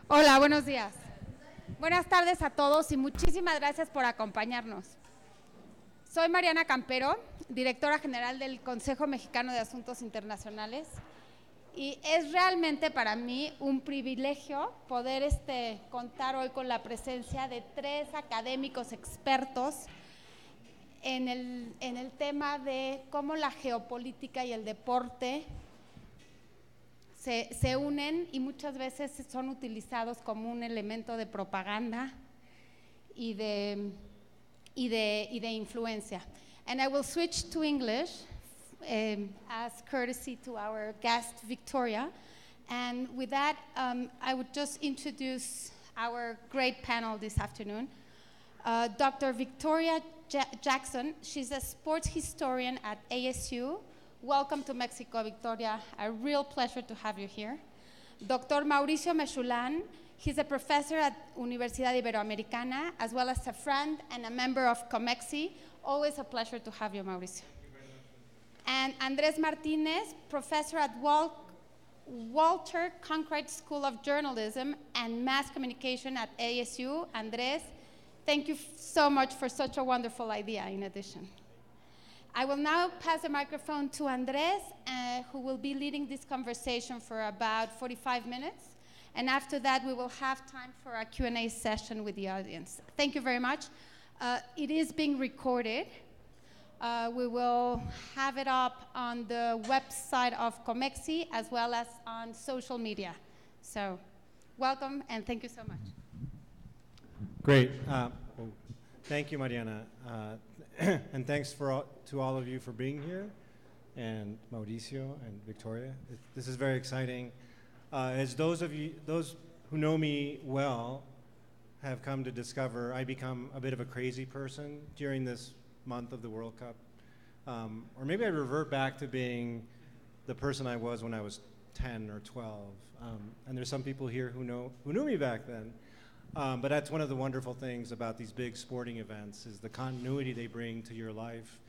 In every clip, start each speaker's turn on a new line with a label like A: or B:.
A: Hola, buenos días. Buenas tardes a todos y muchísimas gracias por acompañarnos. Soy Mariana Campero, directora general del Consejo Mexicano de Asuntos Internacionales, y es realmente para mí un privilegio poder contar hoy con la presencia de 3 académicos expertos en el tema de cómo la geopolítica y el deporte se unen y muchas veces son utilizados como un elemento de propaganda y de influencia. And I will switch to English as courtesy to our guest, Victoria. And with that, I would just introduce our great panel this afternoon. Dr. Victoria Jackson, she's a sports historian at ASU. Welcome to Mexico, Victoria. A real pleasure to have you here. Dr. Mauricio Meschoulam, he's a professor at Universidad Iberoamericana, as well as a friend and a member of COMEXI. Always a pleasure to have you, Mauricio. And Andrés Martínez, professor at Walter Cronkite School of Journalism and Mass Communication at ASU. Andrés, thank you so much for such a wonderful idea, in addition. I will now pass the microphone to Andrés, who will be leading this conversation for about 45 minutes. And after that, we will have time for a Q&A session with the audience. Thank you very much. It is being recorded. We will have it up on the website of COMEXI as well as on social media. So welcome and thank you so much.
B: Great. Thank you, Mariana. And thanks to all of you for being here, and Mauricio and Victoria. This is very exciting. As those who know me well have come to discover, I become a bit of a crazy person during this month of the World Cup. Or maybe I revert back to being the person I was when I was 10 or 12. And there's some people here who knew me back then. But that's one of the wonderful things about these big sporting events is the continuity they bring to your life.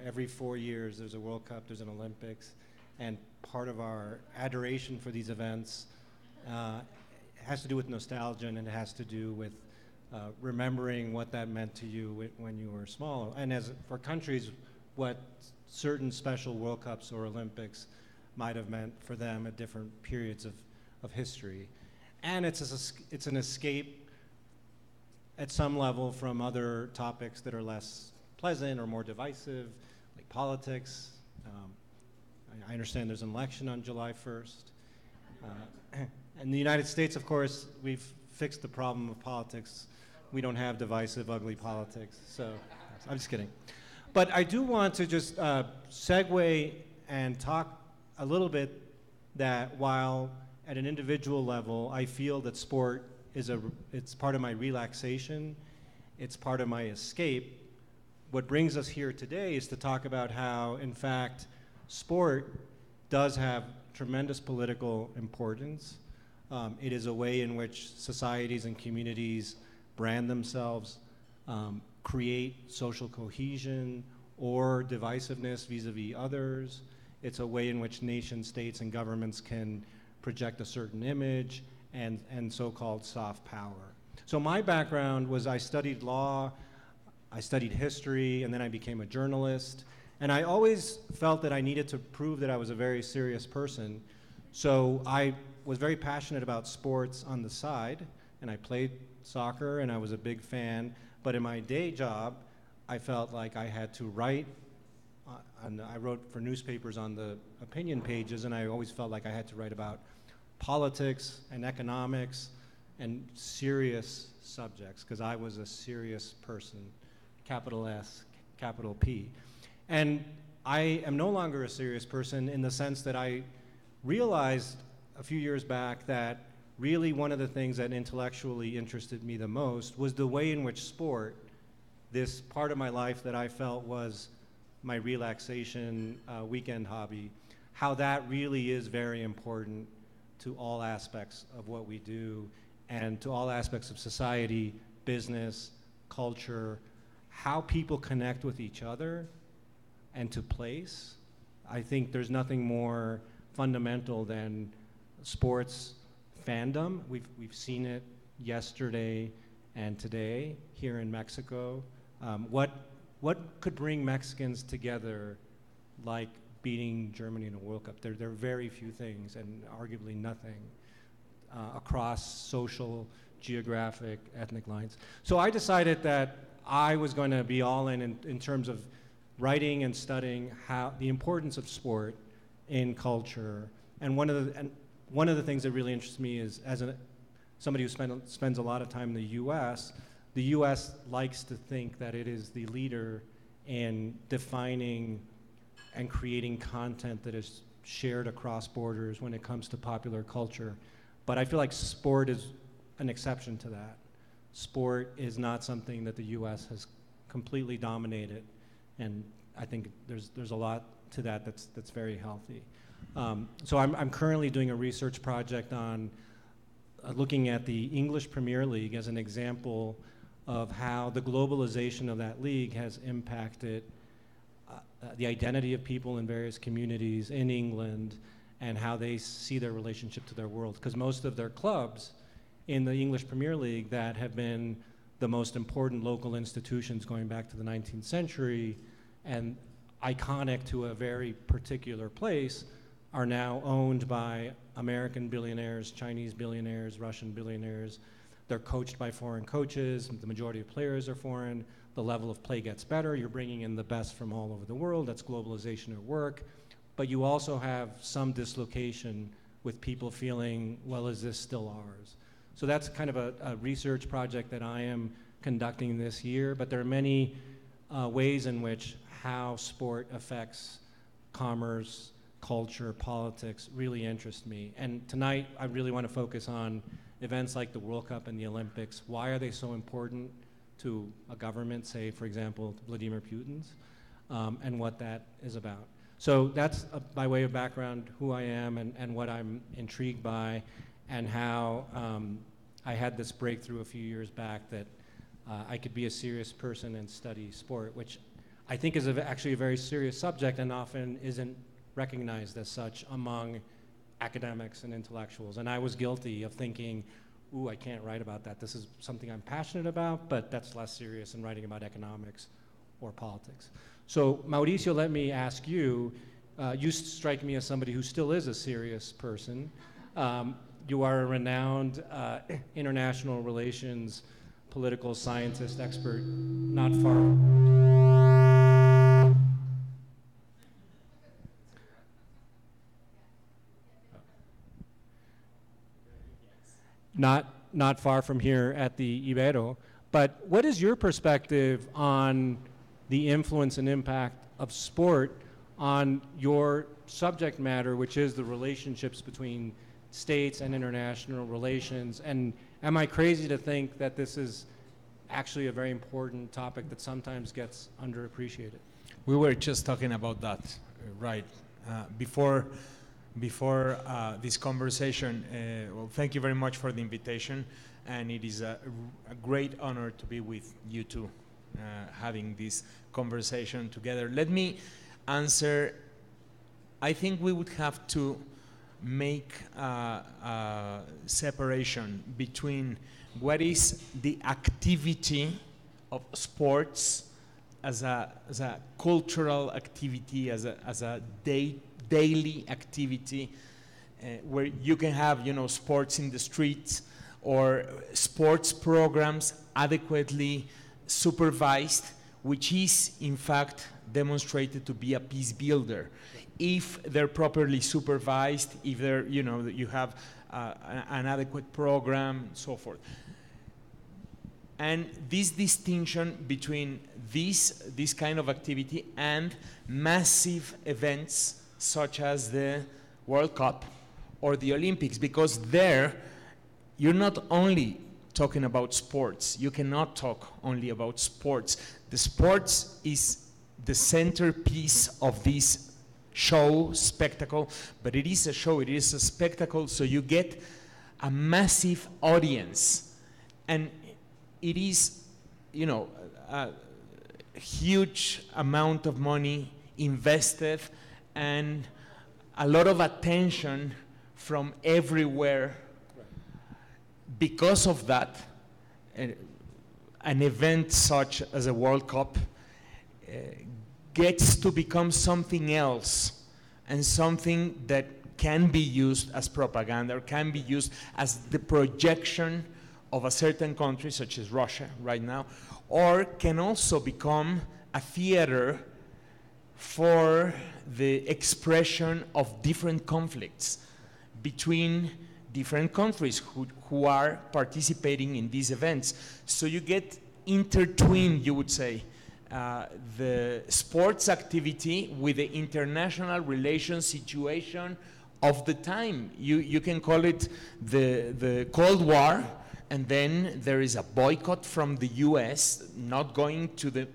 B: Every 4 years there's a World Cup, there's an Olympics, and part of our adoration for these events has to do with nostalgia, and it has to do with remembering what that meant to you when you were small. And as for countries, what certain special World Cups or Olympics might have meant for them at different periods of history. And it's an escape at some level from other topics that are less pleasant or more divisive, like politics. I understand there's an election on July 1st. In the United States, of course, we've fixed the problem of politics. We don't have divisive, ugly politics. So I'm just kidding. But I do want to just segue and talk a little bit that while at an individual level, I feel that sport it's part of my relaxation, it's part of my escape. What brings us here today is to talk about how, in fact, sport does have tremendous political importance. It is a way in which societies and communities brand themselves, create social cohesion or divisiveness vis-a-vis others. It's a way in which nation states and governments can project a certain image and so-called soft power. So my background was I studied law, I studied history, and then I became a journalist. And I always felt that I needed to prove that I was a very serious person. So I was very passionate about sports on the side, and I played soccer, and I was a big fan. But in my day job, I felt like I had to write, and I wrote for newspapers on the opinion pages, and I always felt like I had to write about politics and economics and serious subjects, because I was a serious person, capital S, capital P. And I am no longer a serious person in the sense that I realized a few years back that really one of the things that intellectually interested me the most was the way in which sport, this part of my life that I felt was my relaxation weekend hobby, how that really is very important to all aspects of what we do and to all aspects of society, business, culture, how people connect with each other and to place. I think there's nothing more fundamental than sports fandom. We've seen it yesterday and today here in Mexico. What could bring Mexicans together like beating Germany in a World Cup? There are very few things, and arguably nothing, across social, geographic, ethnic lines. So I decided that I was going to be all in terms of writing and studying the importance of sport in culture. And one of the things that really interests me is, as somebody who spends a lot of time in the U.S. likes to think that it is the leader in defining and creating content that is shared across borders when it comes to popular culture. But I feel like sport is an exception to that. Sport is not something that the U.S. has completely dominated, and I think there's a lot to that that's very healthy. So I'm currently doing a research project on looking at the English Premier League as an example of how the globalization of that league has impacted the identity of people in various communities in England and how they see their relationship to their world. Because most of their clubs in the English Premier League that have been the most important local institutions going back to the 19th century and iconic to a very particular place are now owned by American billionaires, Chinese billionaires, Russian billionaires. They're coached by foreign coaches. The majority of players are foreign. The level of play gets better. You're bringing in the best from all over the world. That's globalization at work. But you also have some dislocation with people feeling, well, is this still ours? So that's kind of a research project that I am conducting this year. But there are many ways in which how sport affects commerce, culture, politics really interest me. And tonight, I really want to focus on events like the World Cup and the Olympics. Why are they so important to a government, say, for example, Vladimir Putin's, and what that is about. So that's, by way of background, who I am and what I'm intrigued by, and how I had this breakthrough a few years back that I could be a serious person and study sport, which I think is actually a very serious subject and often isn't recognized as such among academics and intellectuals. And I was guilty of thinking, ooh, I can't write about that. This is something I'm passionate about, but that's less serious than writing about economics or politics. So Mauricio, let me ask you, you strike me as somebody who still is a serious person. You are a renowned international relations, political scientist, expert, not far. Not far from here at the Ibero. But what is your perspective on the influence and impact of sport on your subject matter, which is the relationships between states and international relations? And am I crazy to think that this is actually a very important topic that sometimes gets underappreciated?
C: We were just talking about that, right? Before this conversation, well, thank you very much for the invitation, and it is a great honor to be with you two, having this conversation together. Let me answer. I think we would have to make a separation between what is the activity of sports as a cultural activity, as a daily activity, where you can have, sports in the streets or sports programs adequately supervised, which is in fact demonstrated to be a peace builder. If they're properly supervised, if they're, you have an adequate program, so forth. And this distinction between this kind of activity and massive events such as the World Cup or the Olympics, because there you're not only talking about sports. You cannot talk only about sports. The sports is the centerpiece of this show, spectacle, but it is a show, it is a spectacle, so you get a massive audience. And it is, a huge amount of money invested and a lot of attention from everywhere because of that, an event such as a World Cup gets to become something else, and something that can be used as propaganda, or can be used as the projection of a certain country, such as Russia right now, or can also become a theater for the expression of different conflicts between different countries who are participating in these events. So you get intertwined, you would say, the sports activity with the international relations situation of the time. You can call it the Cold War, and then there is a boycott from the US, not going to the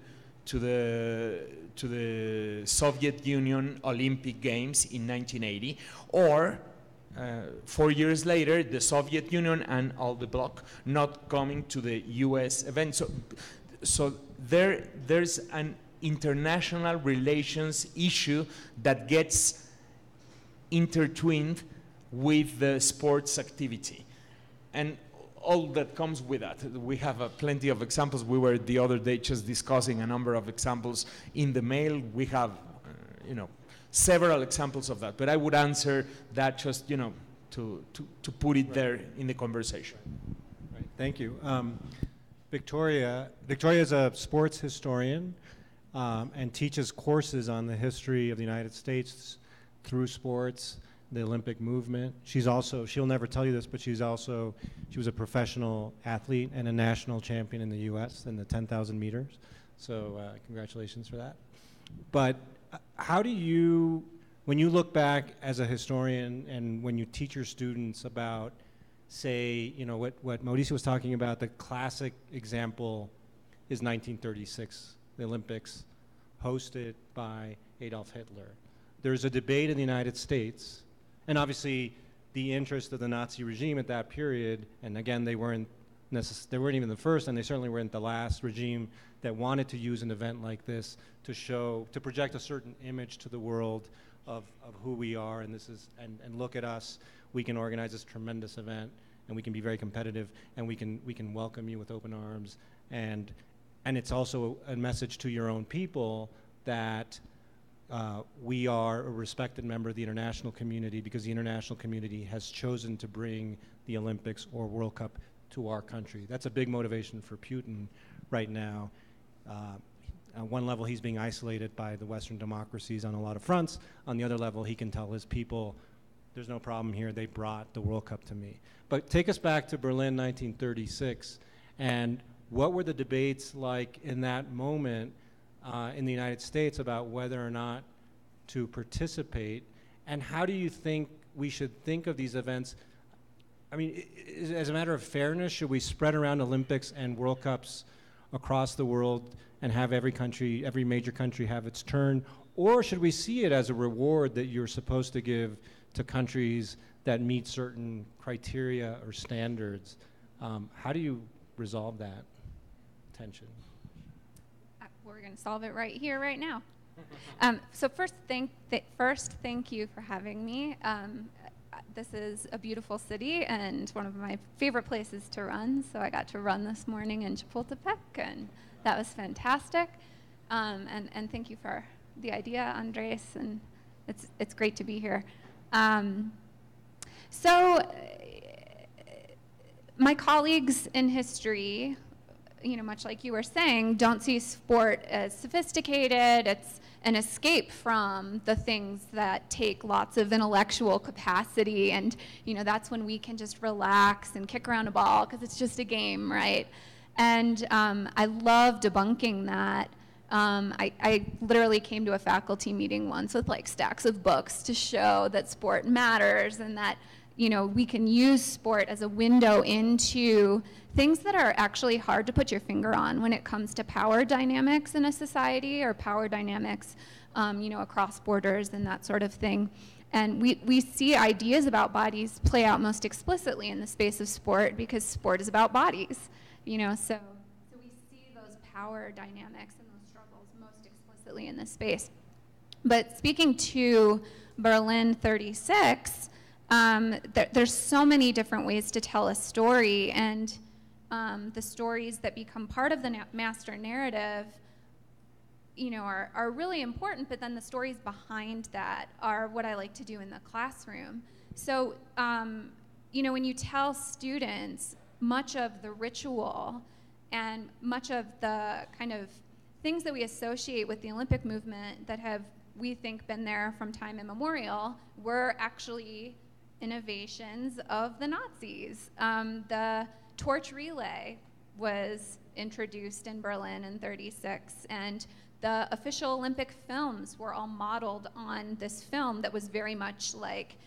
C: Soviet Union Olympic Games in 1980, or 4 years later, the Soviet Union and all the bloc not coming to the US event. So there's an international relations issue that gets intertwined with the sports activity, and all that comes with that. We have plenty of examples. We were the other day just discussing a number of examples in the mail. We have, several examples of that. But I would answer that just, to put it there in the conversation.
B: Right. Thank you. Victoria is a sports historian and teaches courses on the history of the United States through sports, the Olympic movement. She'll never tell you this, but she was a professional athlete and a national champion in the US in the 10,000 meters. So congratulations for that. But how do you, when you look back as a historian and when you teach your students about, say, what Mauricio was talking about, the classic example is 1936, the Olympics hosted by Adolf Hitler. There's a debate in the United States, and obviously the interest of the Nazi regime at that period, and again, they weren't even the first, and they certainly weren't the last regime that wanted to use an event like this to project a certain image to the world of who we are, and and look at us. We can organize this tremendous event, and we can be very competitive, and we can welcome you with open arms, and it's also a message to your own people that we are a respected member of the international community because the international community has chosen to bring the Olympics or World Cup to our country. That's a big motivation for Putin right now. On one level, he's being isolated by the Western democracies on a lot of fronts. On the other level, he can tell his people, there's no problem here, they brought the World Cup to me. But take us back to Berlin 1936, and what were the debates like in that moment in the United States about whether or not to participate, and how do you think we should think of these events? I mean, as a matter of fairness, should we spread around Olympics and World Cups across the world and have every major country have its turn? Or should we see it as a reward that you're supposed to give to countries that meet certain criteria or standards? How do you resolve that tension?
D: We're going to solve it right here, right now. So first, thank you for having me. This is a beautiful city and one of my favorite places to run. So I got to run this morning in Chapultepec, and that was fantastic. And thank you for the idea, Andrés, and it's great to be here. So my colleagues in history, much like you were saying, don't see sport as sophisticated. It's an escape from the things that take lots of intellectual capacity, and that's when we can just relax and kick around a ball because it's just a game, right? And I love debunking that. I literally came to a faculty meeting once with stacks of books to show that sport matters and that we can use sport as a window into things that are actually hard to put your finger on when it comes to power dynamics in a society, or power dynamics, across borders and that sort of thing. And we see ideas about bodies play out most explicitly in the space of sport because sport is about bodies, so we see those power dynamics and those struggles most explicitly in this space. But speaking to Berlin 36, There's so many different ways to tell a story, and the stories that become part of the master narrative, you know, are really important, but then the stories behind that are what I like to do in the classroom. So, you know, when you tell students much of the ritual and much of the kind of things that we associate with the Olympic movement that have, we think, been there from time immemorial, were actually innovations of the Nazis. The torch relay was introduced in Berlin in '36, and the official Olympic films were all modeled on this film that was very much like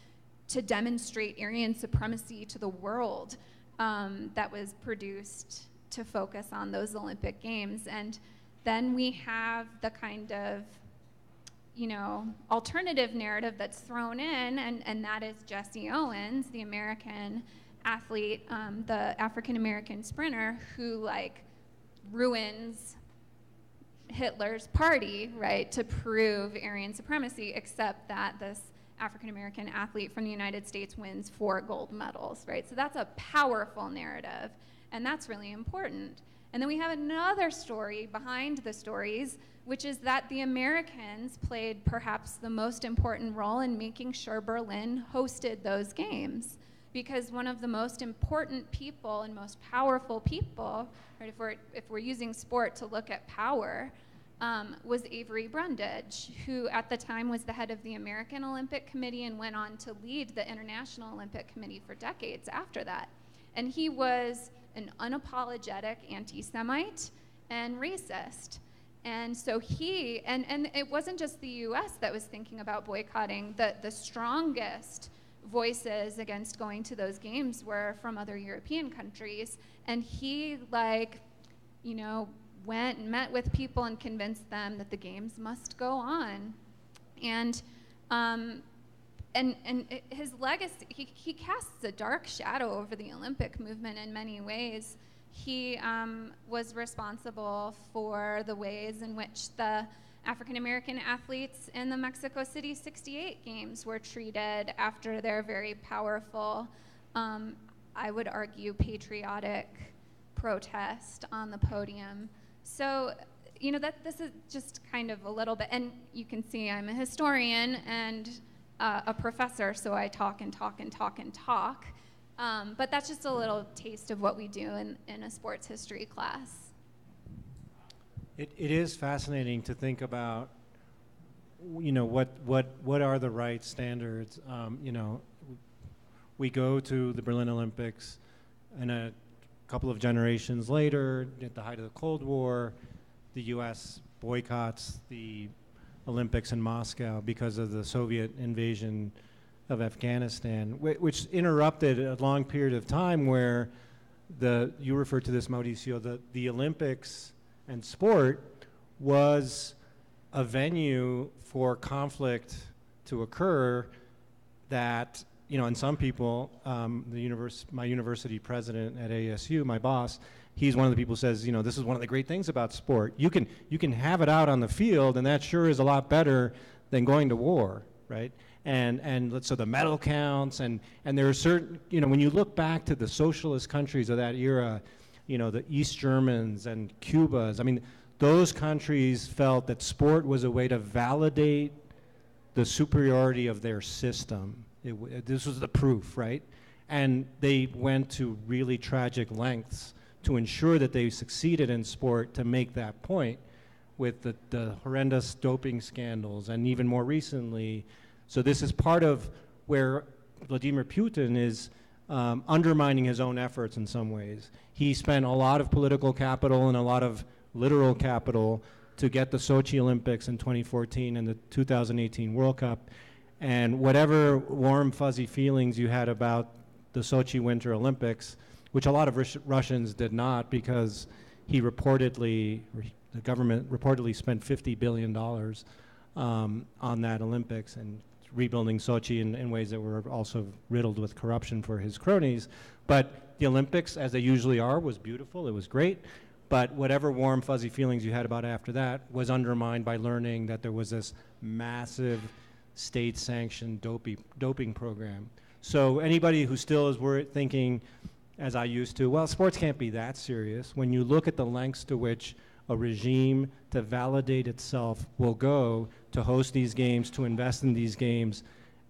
D: to demonstrate Aryan supremacy to the world, that was produced to focus on those Olympic Games. And then we have the kind of, you know, alternative narrative that's thrown in, and that is Jesse Owens, the American athlete, the African-American sprinter, who like ruins Hitler's party, right, to prove Aryan supremacy, except that this African-American athlete from the United States wins 4 gold medals, right? So that's a powerful narrative, and that's really important. And then we have another story behind the stories, which is that the Americans played perhaps the most important role in making sure Berlin hosted those games. Because one of the most important people and most powerful people, right, if we're using sport to look at power, was Avery Brundage, who at the time was the head of the American Olympic Committee and went on to lead the International Olympic Committee for decades after that. And he was an unapologetic anti-Semite and racist. And so he, and it wasn't just the US that was thinking about boycotting. The strongest voices against going to those games were from other European countries. And he, like, you know, went and met with people and convinced them that the games must go on. And his legacy, he casts a dark shadow over the Olympic movement in many ways. He was responsible for the ways in which the African-American athletes in the Mexico City '68 games were treated after their very powerful, I would argue, patriotic protest on the podium. So, you know, this is just kind of a little bit, and you can see I'm a historian and a professor, so I talk and talk and talk and talk. But that's just a little taste of what we do in a sports history class.
B: It is fascinating to think about, you know, what are the right standards. You know, we go to the Berlin Olympics, and a couple of generations later, at the height of the Cold War, the U.S. boycotts the Olympics in Moscow because of the Soviet invasion of Afghanistan, which interrupted a long period of time where you referred to this, Mauricio, the Olympics and sport was a venue for conflict to occur that, you know, and some people, my university president at ASU, my boss, he's one of the people who says, you know, this is one of the great things about sport. You can have it out on the field, and that sure is a lot better than going to war, right? And so the medal counts, and there are certain, you know, when you look back to the socialist countries of that era, you know, the East Germans and Cubas, I mean, those countries felt that sport was a way to validate the superiority of their system. This was the proof, right? And they went to really tragic lengths to ensure that they succeeded in sport to make that point, with the horrendous doping scandals, and even more recently. So this is part of where Vladimir Putin is undermining his own efforts in some ways. He spent a lot of political capital and a lot of literal capital to get the Sochi Olympics in 2014 and the 2018 World Cup. And whatever warm, fuzzy feelings you had about the Sochi Winter Olympics, which a lot of Russians did not, because the government reportedly spent $50 billion on that Olympics and rebuilding Sochi in ways that were also riddled with corruption for his cronies. But the Olympics, as they usually are, was beautiful, it was great. But whatever warm, fuzzy feelings you had about after that was undermined by learning that there was this massive state-sanctioned doping program. So anybody who still is thinking, as I used to, well, sports can't be that serious. When you look at the lengths to which a regime to validate itself will go to host these games, to invest in these games,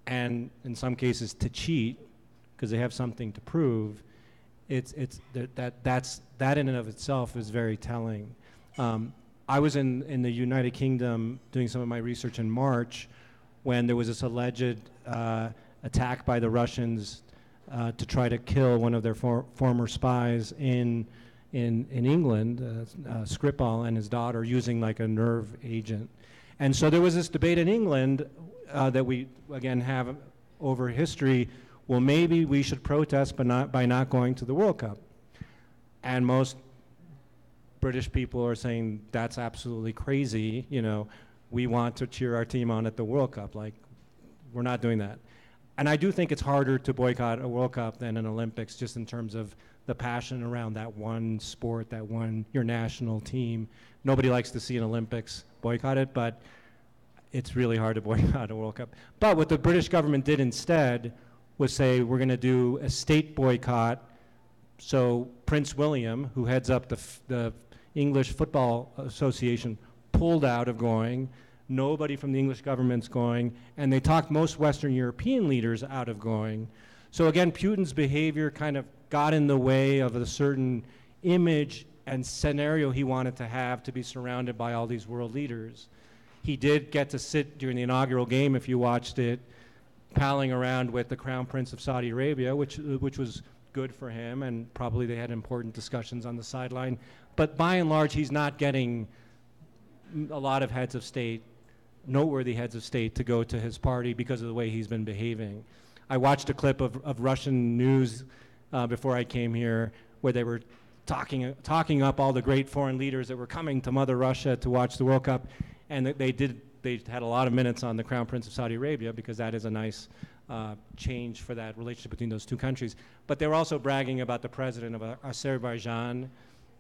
B: and in some cases to cheat because they have something to prove, that in and of itself is very telling. I was in the United Kingdom doing some of my research in March when there was this alleged attack by the Russians to try to kill one of their former spies in England, Skripal and his daughter, using like a nerve agent. And so there was this debate in England that we, again, have over history. Well, maybe we should protest by not going to the World Cup. And most British people are saying that's absolutely crazy. You know, we want to cheer our team on at the World Cup. Like, we're not doing that. And I do think it's harder to boycott a World Cup than an Olympics, just in terms of the passion around that one sport, your national team. Nobody likes to see an Olympics boycotted, but it's really hard to boycott a World Cup. But what the British government did instead was say, we're going to do a state boycott. So Prince William, who heads up the English Football Association, pulled out of going. Nobody from the English government's going, and they talked most Western European leaders out of going. So again, Putin's behavior kind of got in the way of a certain image and scenario he wanted to have to be surrounded by all these world leaders. He did get to sit during the inaugural game, if you watched it, palling around with the Crown Prince of Saudi Arabia, which was good for him, and probably they had important discussions on the sideline. But by and large, he's not getting a lot of heads of state, noteworthy heads of state, to go to his party because of the way he's been behaving. I watched a clip of Russian news before I came here where they were talking up all the great foreign leaders that were coming to Mother Russia to watch the World Cup, and they had a lot of minutes on the Crown Prince of Saudi Arabia because that is a nice change for that relationship between those two countries. But they were also bragging about the president of Azerbaijan,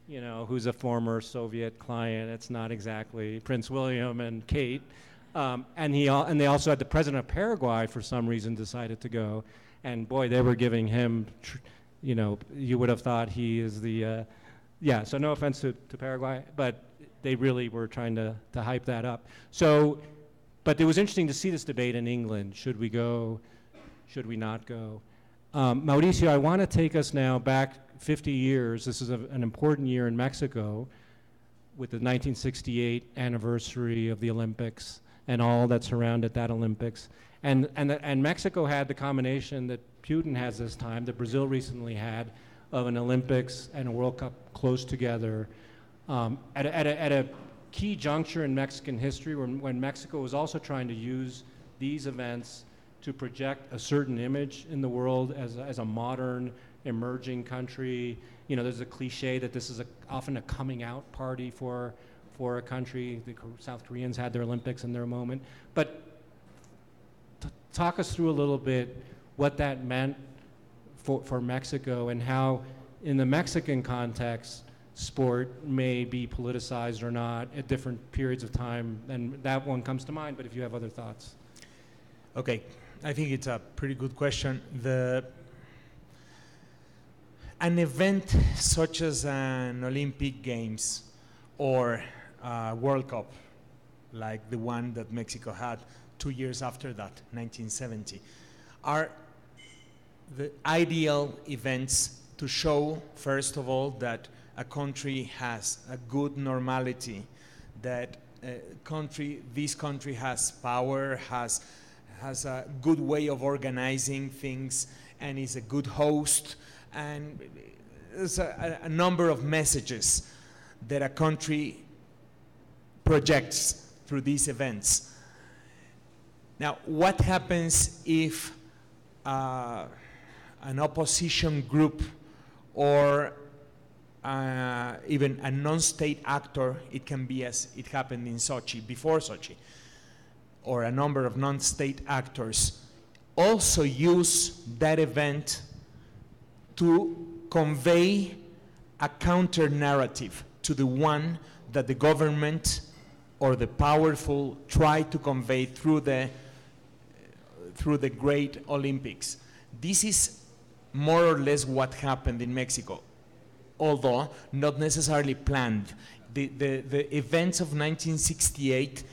B: you know, who's a former Soviet client. It's not exactly Prince William and Kate. And they also had the president of Paraguay, for some reason, decided to go. And boy, they were giving him, you know, you would have thought he is the, so no offense to Paraguay, but they really were trying to hype that up. So, but it was interesting to see this debate in England. Should we go? Should we not go? Mauricio, I want to take us now back 50 years. This is an important year in Mexico with the 1968 anniversary of the Olympics and all that surrounded that Olympics. And Mexico had the combination that Putin has this time, that Brazil recently had, of an Olympics and a World Cup close together at a key juncture in Mexican history when Mexico was also trying to use these events to project a certain image in the world as a modern, emerging country. You know, there's a cliche that this is often a coming out party for a country. The South Koreans had their Olympics in their moment. But talk us through a little bit what that meant for Mexico and how, in the Mexican context, sport may be politicized or not at different periods of time. And that one comes to mind, but if you have other thoughts.
C: Okay, I think it's a pretty good question. An event such as an Olympic Games or World Cup, like the one that Mexico had 2 years after that, 1970, are the ideal events to show, first of all, that a country has a good normality, that this country has power, has a good way of organizing things, and is a good host. And there's a number of messages that a country projects through these events. Now, what happens if an opposition group or even a non-state actor, it can be as it happened in Sochi, before Sochi, or a number of non-state actors, also use that event to convey a counter-narrative to the one that the government or the powerful try to convey through the Great Olympics. This is more or less what happened in Mexico, although not necessarily planned. The events of 1968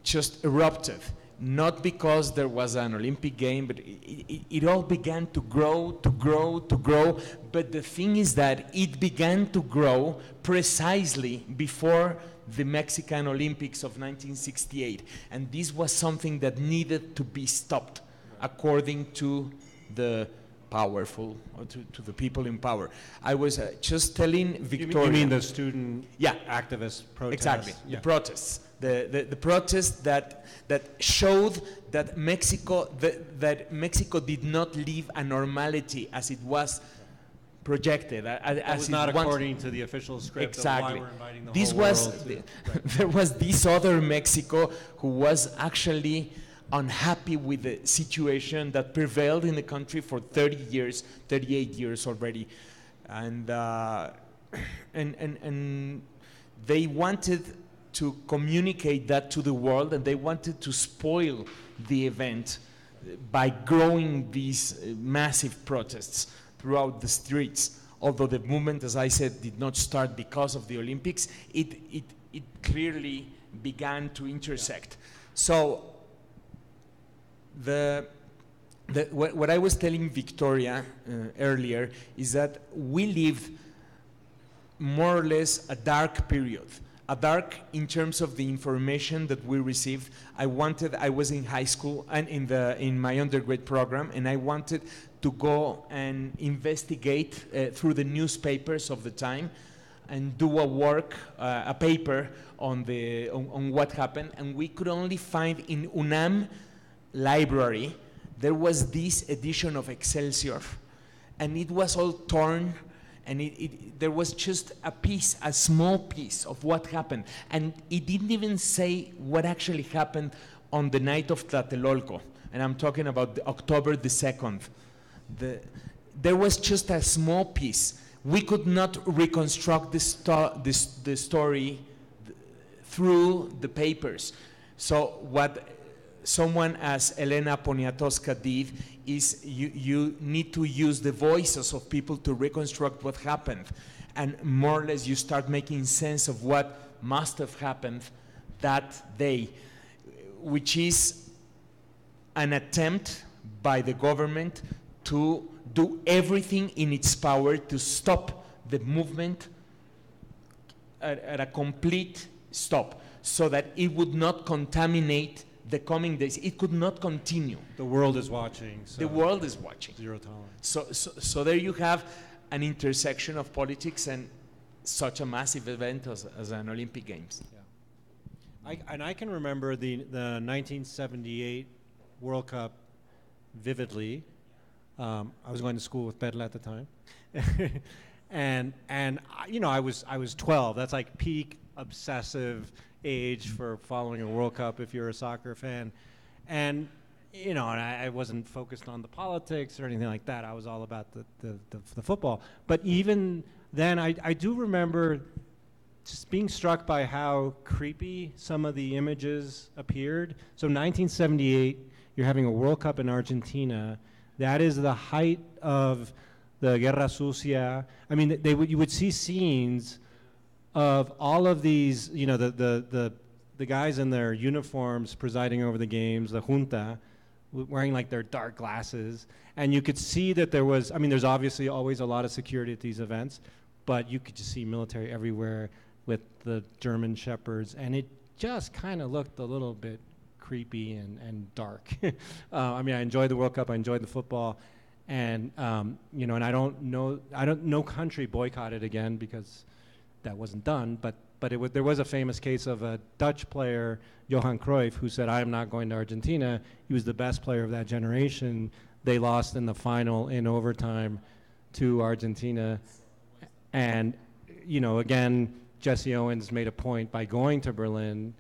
C: just erupted, not because there was an Olympic game, but it all began to grow, to grow, to grow. But the thing is that it began to grow precisely before the Mexican Olympics of 1968. And this was something that needed to be stopped, according to the powerful, or to the people in power. I was just telling Victoria.
B: You mean the student
C: yeah,
B: activist protests?
C: Exactly,
B: yeah.
C: the protests. The protests that showed that Mexico did not live a normality as it was projected.
B: It was not according to the official script.
C: Exactly.
B: Of why we're inviting the
C: This
B: whole
C: was
B: world to, right.
C: there was this other Mexico who was actually unhappy with the situation that prevailed in the country for 30 years, 38 years already, and they wanted to communicate that to the world, and they wanted to spoil the event by growing these massive protests throughout the streets. Although the movement, as I said, did not start because of the Olympics, it clearly began to intersect. So what I was telling Victoria earlier is that we lived more or less a dark period. A dark in terms of the information that we received. I was in high school and in my undergrad program, and I wanted to go and investigate through the newspapers of the time and do a paper on what happened. And we could only find in UNAM library, there was this edition of Excelsior, and it was all torn, and there was just a small piece of what happened, and it didn't even say what actually happened on the night of Tlatelolco, and I'm talking about October the 2nd. There was just a small piece. We could not reconstruct the story through the papers. So what someone as Elena Poniatowska did is you need to use the voices of people to reconstruct what happened. And more or less you start making sense of what must have happened that day, which is an attempt by the government to do everything in its power to stop the movement at a complete stop, so that it would not contaminate the coming days. It could not continue.
B: The world is watching. So
C: the world is watching.
B: Zero tolerance.
C: So there you have an intersection of politics and such a massive event as an Olympic Games.
B: Yeah. I can remember the 1978 World Cup vividly. I was going to school with Perla at the time, and I was 12. That's like peak obsessive age for following a World Cup if you're a soccer fan, and I wasn't focused on the politics or anything like that. I was all about the football. But even then, I do remember just being struck by how creepy some of the images appeared. So 1978, you're having a World Cup in Argentina. That is the height of the Guerra Sucia. I mean, you would see scenes of all of these, the guys in their uniforms presiding over the games, the junta, wearing like their dark glasses. And you could see that there's obviously always a lot of security at these events, but you could just see military everywhere with the German shepherds. And it just kind of looked a little bit creepy and dark. I mean, I enjoyed the World Cup, I enjoyed the football. And, and no country boycotted again because that wasn't done, but there was a famous case of a Dutch player, Johan Cruyff, who said, "I am not going to Argentina." He was the best player of that generation. They lost in the final in overtime to Argentina. And, again, Jesse Owens made a point by going to Berlin.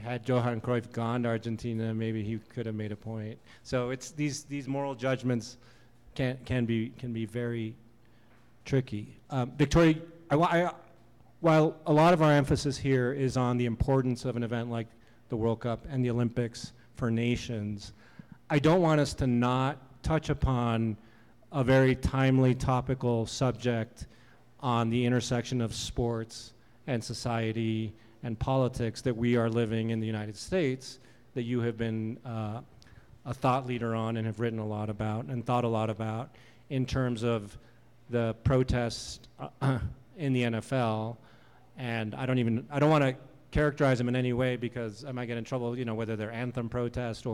B: Had Johan Cruyff gone to Argentina, maybe he could have made a point. So it's these moral judgments can be very tricky. Victoria, while a lot of our emphasis here is on the importance of an event like the World Cup and the Olympics for nations, I don't want us to not touch upon a very timely, topical subject on the intersection of sports and society and politics that we are living in the United States, that you have been a thought leader on and have written a lot about and thought a lot about in terms of the protests in the NFL. And I don't want to characterize them in any way because I might get in trouble, you know, whether they're anthem protests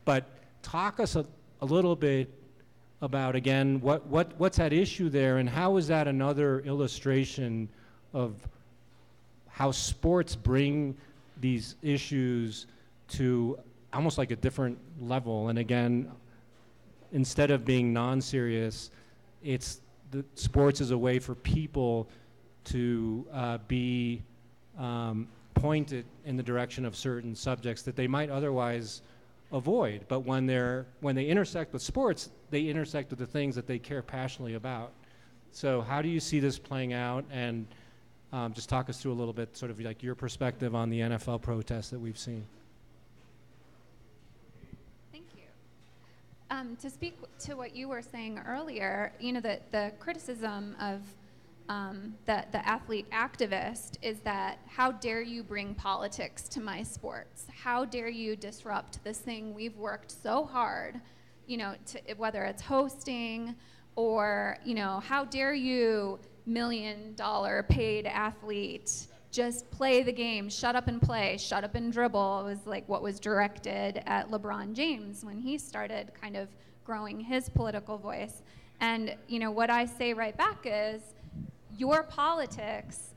B: but talk us a little bit about, again, what's at issue there, and how is that another illustration of how sports bring these issues to almost like a different level. And again, instead of being non-serious, sports is a way for people to be pointed in the direction of certain subjects that they might otherwise avoid. But when they intersect with sports, they intersect with the things that they care passionately about. So how do you see this playing out? And just talk us through a little bit, sort of like your perspective on the NFL protests that we've seen.
D: Thank you. To speak to what you were saying earlier, you know, the criticism of the athlete activist is that how dare you bring politics to my sports? How dare you disrupt this thing we've worked so hard, you know, whether it's hosting or, you know, how dare you $1 million paid athlete just play the game, shut up and play, shut up and dribble. It was like what was directed at LeBron James when he started kind of growing his political voice. And, you know, what I say right back is, your politics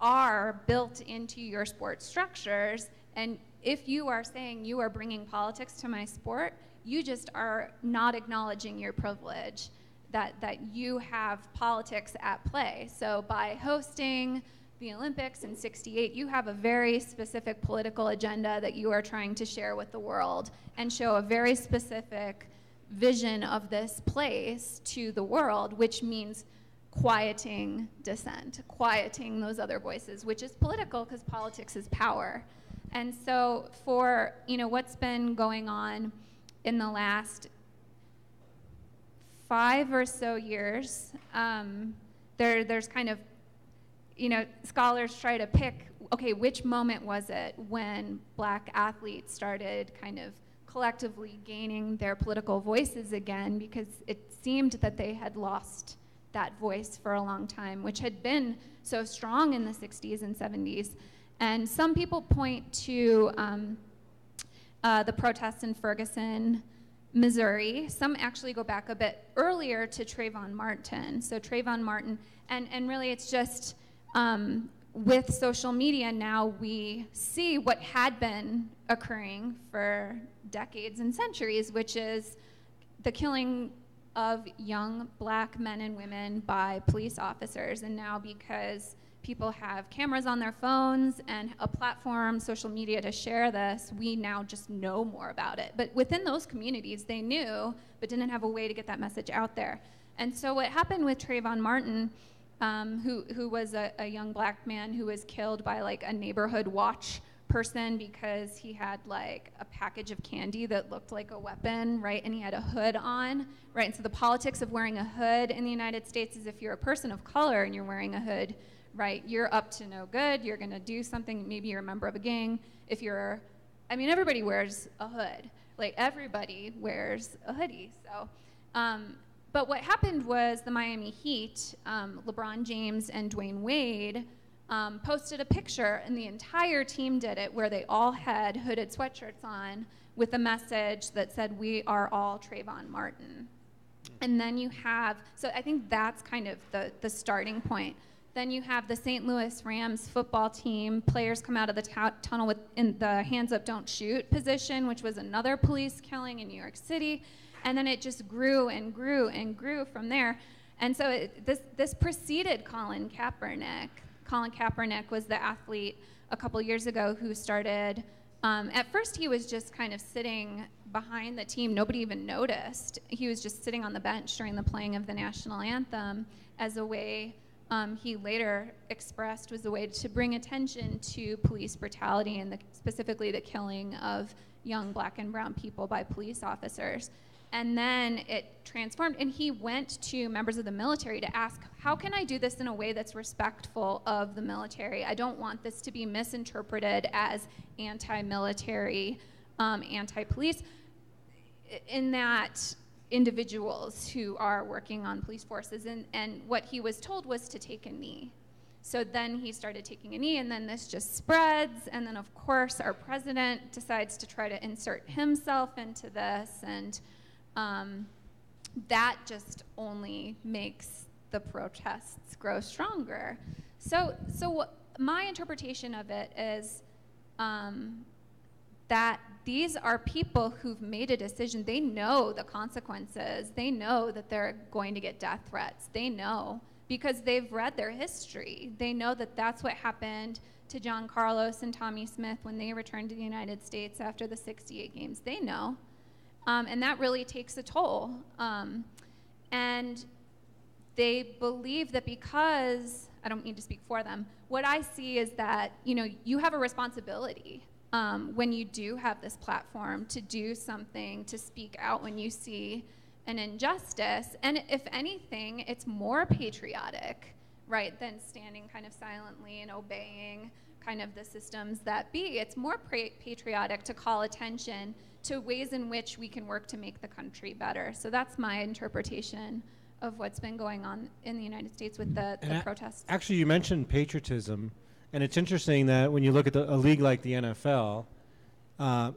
D: are built into your sports structures, and if you are saying you are bringing politics to my sport, you just are not acknowledging your privilege, that you have politics at play. So by hosting the Olympics in '68, you have a very specific political agenda that you are trying to share with the world and show a very specific vision of this place to the world, which means quieting dissent, quieting those other voices, which is political because politics is power. And so for, you know, what's been going on in the last 5 or so years, there's kind of, you know, scholars try to pick, okay, which moment was it when black athletes started kind of collectively gaining their political voices again, because it seemed that they had lost that voice for a long time, which had been so strong in the 60s and 70s. And some people point to the protests in Ferguson, Missouri. Some actually go back a bit earlier to Trayvon Martin. So Trayvon Martin, and really it's just with social media now we see what had been occurring for decades and centuries, which is the killing of young black men and women by police officers. And now because people have cameras on their phones and a platform, social media, to share this, we now just know more about it. But within those communities, they knew, but didn't have a way to get that message out there. And so what happened with Trayvon Martin, who was a young black man who was killed by like a neighborhood watch person because he had like a package of candy that looked like a weapon, right? And he had a hood on, right? And so the politics of wearing a hood in the United States is if you're a person of color and you're wearing a hood, right, you're up to no good, you're gonna do something, maybe you're a member of a gang. If you're, I mean, everybody wears a hood. Like everybody wears a hoodie, so. But what happened was the Miami Heat, LeBron James and Dwayne Wade, posted a picture, and the entire team did it, where they all had hooded sweatshirts on with a message that said, "We are all Trayvon Martin." And then you have, so I think that's kind of the starting point. Then you have the St. Louis Rams football team. Players come out of the tunnel in the hands up, don't shoot position, which was another police killing in New York City. And then it just grew and grew and grew from there. And so this preceded Colin Kaepernick. Colin Kaepernick was the athlete a couple years ago who started, at first he was just kind of sitting behind the team. Nobody even noticed. He was just sitting on the bench during the playing of the national anthem as a way, he later expressed, was a way to bring attention to police brutality and specifically the killing of young black and brown people by police officers. And then it transformed, and he went to members of the military to ask, how can I do this in a way that's respectful of the military? I don't want this to be misinterpreted as anti-military, anti-police, in that individuals who are working on police forces, and what he was told was to take a knee. So then he started taking a knee, and then this just spreads, and then of course our president decides to try to insert himself into this, and that just only makes the protests grow stronger. So my interpretation of it is that these are people who've made a decision. They know the consequences. They know that they're going to get death threats. They know because they've read their history. They know that that's what happened to John Carlos and Tommy Smith when they returned to the United States after the '68 games. They know. And that really takes a toll. And they believe that because, I don't mean to speak for them, what I see is that, you have a responsibility when you do have this platform to do something, to speak out when you see an injustice. And if anything, it's more patriotic, right, than standing kind of silently and obeying kind of the systems that be. It's more patriotic to call attention to ways in which we can work to make the country better. So that's my interpretation of what's been going on in the United States with the protests.
B: Actually, you mentioned patriotism, and it's interesting that when you look at a league like the NFL,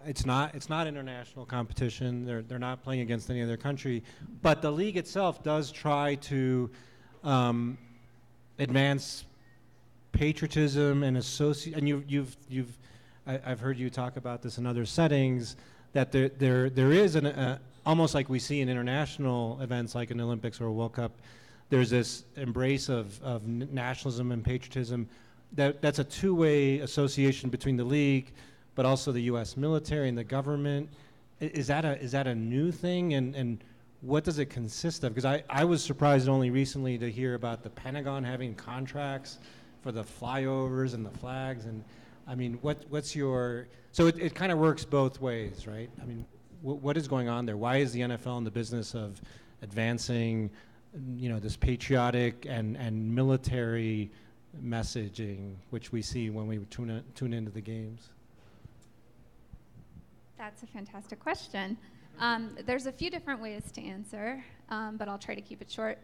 B: it's not international competition. They're not playing against any other country, but the league itself does try to advance patriotism and associate. And I've heard you talk about this in other settings, that there is almost like we see in international events like an Olympics or a World Cup, there's this embrace of nationalism and patriotism. That's a two-way association between the league, but also the U.S. military and the government. Is that a new thing, and what does it consist of? Because I was surprised only recently to hear about the Pentagon having contracts for the flyovers and the flags, and I mean, what's your, so it kind of works both ways, right? I mean, what is going on there? Why is the NFL in the business of advancing, this patriotic and military messaging, which we see when we tune into the games?
D: That's a fantastic question. There's a few different ways to answer, but I'll try to keep it short.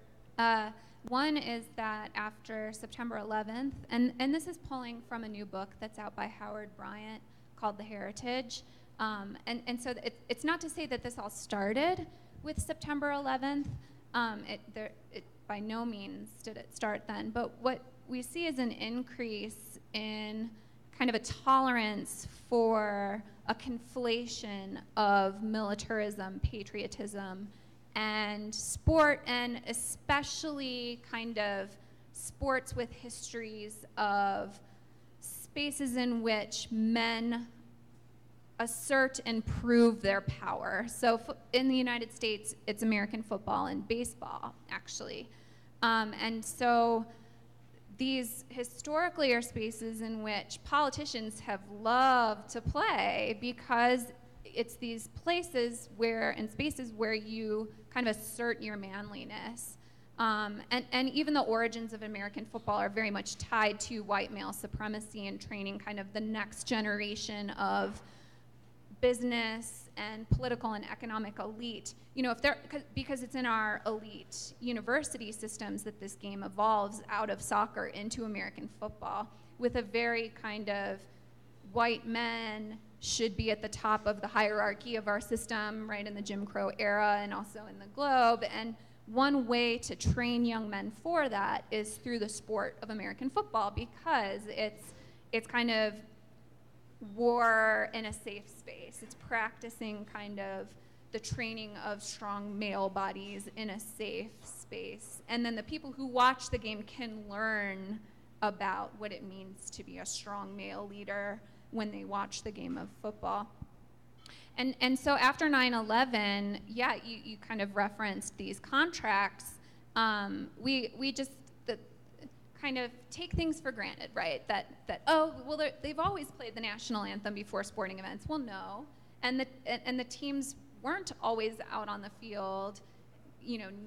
D: One is that after September 11th, and this is pulling from a new book that's out by Howard Bryant called The Heritage. And so it's not to say that this all started with September 11th. It by no means did it start then. But what we see is an increase in kind of a tolerance for a conflation of militarism, patriotism, and sport, and especially kind of sports with histories of spaces in which men assert and prove their power. So in the United States, it's American football and baseball, actually. And so these historically are spaces in which politicians have loved to play because it's these places and spaces where you kind of assert your manliness. And even the origins of American football are very much tied to white male supremacy and training kind of the next generation of business and political and economic elite. Because it's in our elite university systems that this game evolves out of soccer into American football with a very kind of white men should be at the top of the hierarchy of our system, right, in the Jim Crow era and also in the globe. And one way to train young men for that is through the sport of American football, because it's kind of war in a safe space. It's practicing kind of the training of strong male bodies in a safe space. And then the people who watch the game can learn about what it means to be a strong male leader when they watch the game of football. And so after 9/11, yeah, you kind of referenced these contracts. We just kind of take things for granted, right? That they've always played the national anthem before sporting events. Well, no. and the teams weren't always out on the field,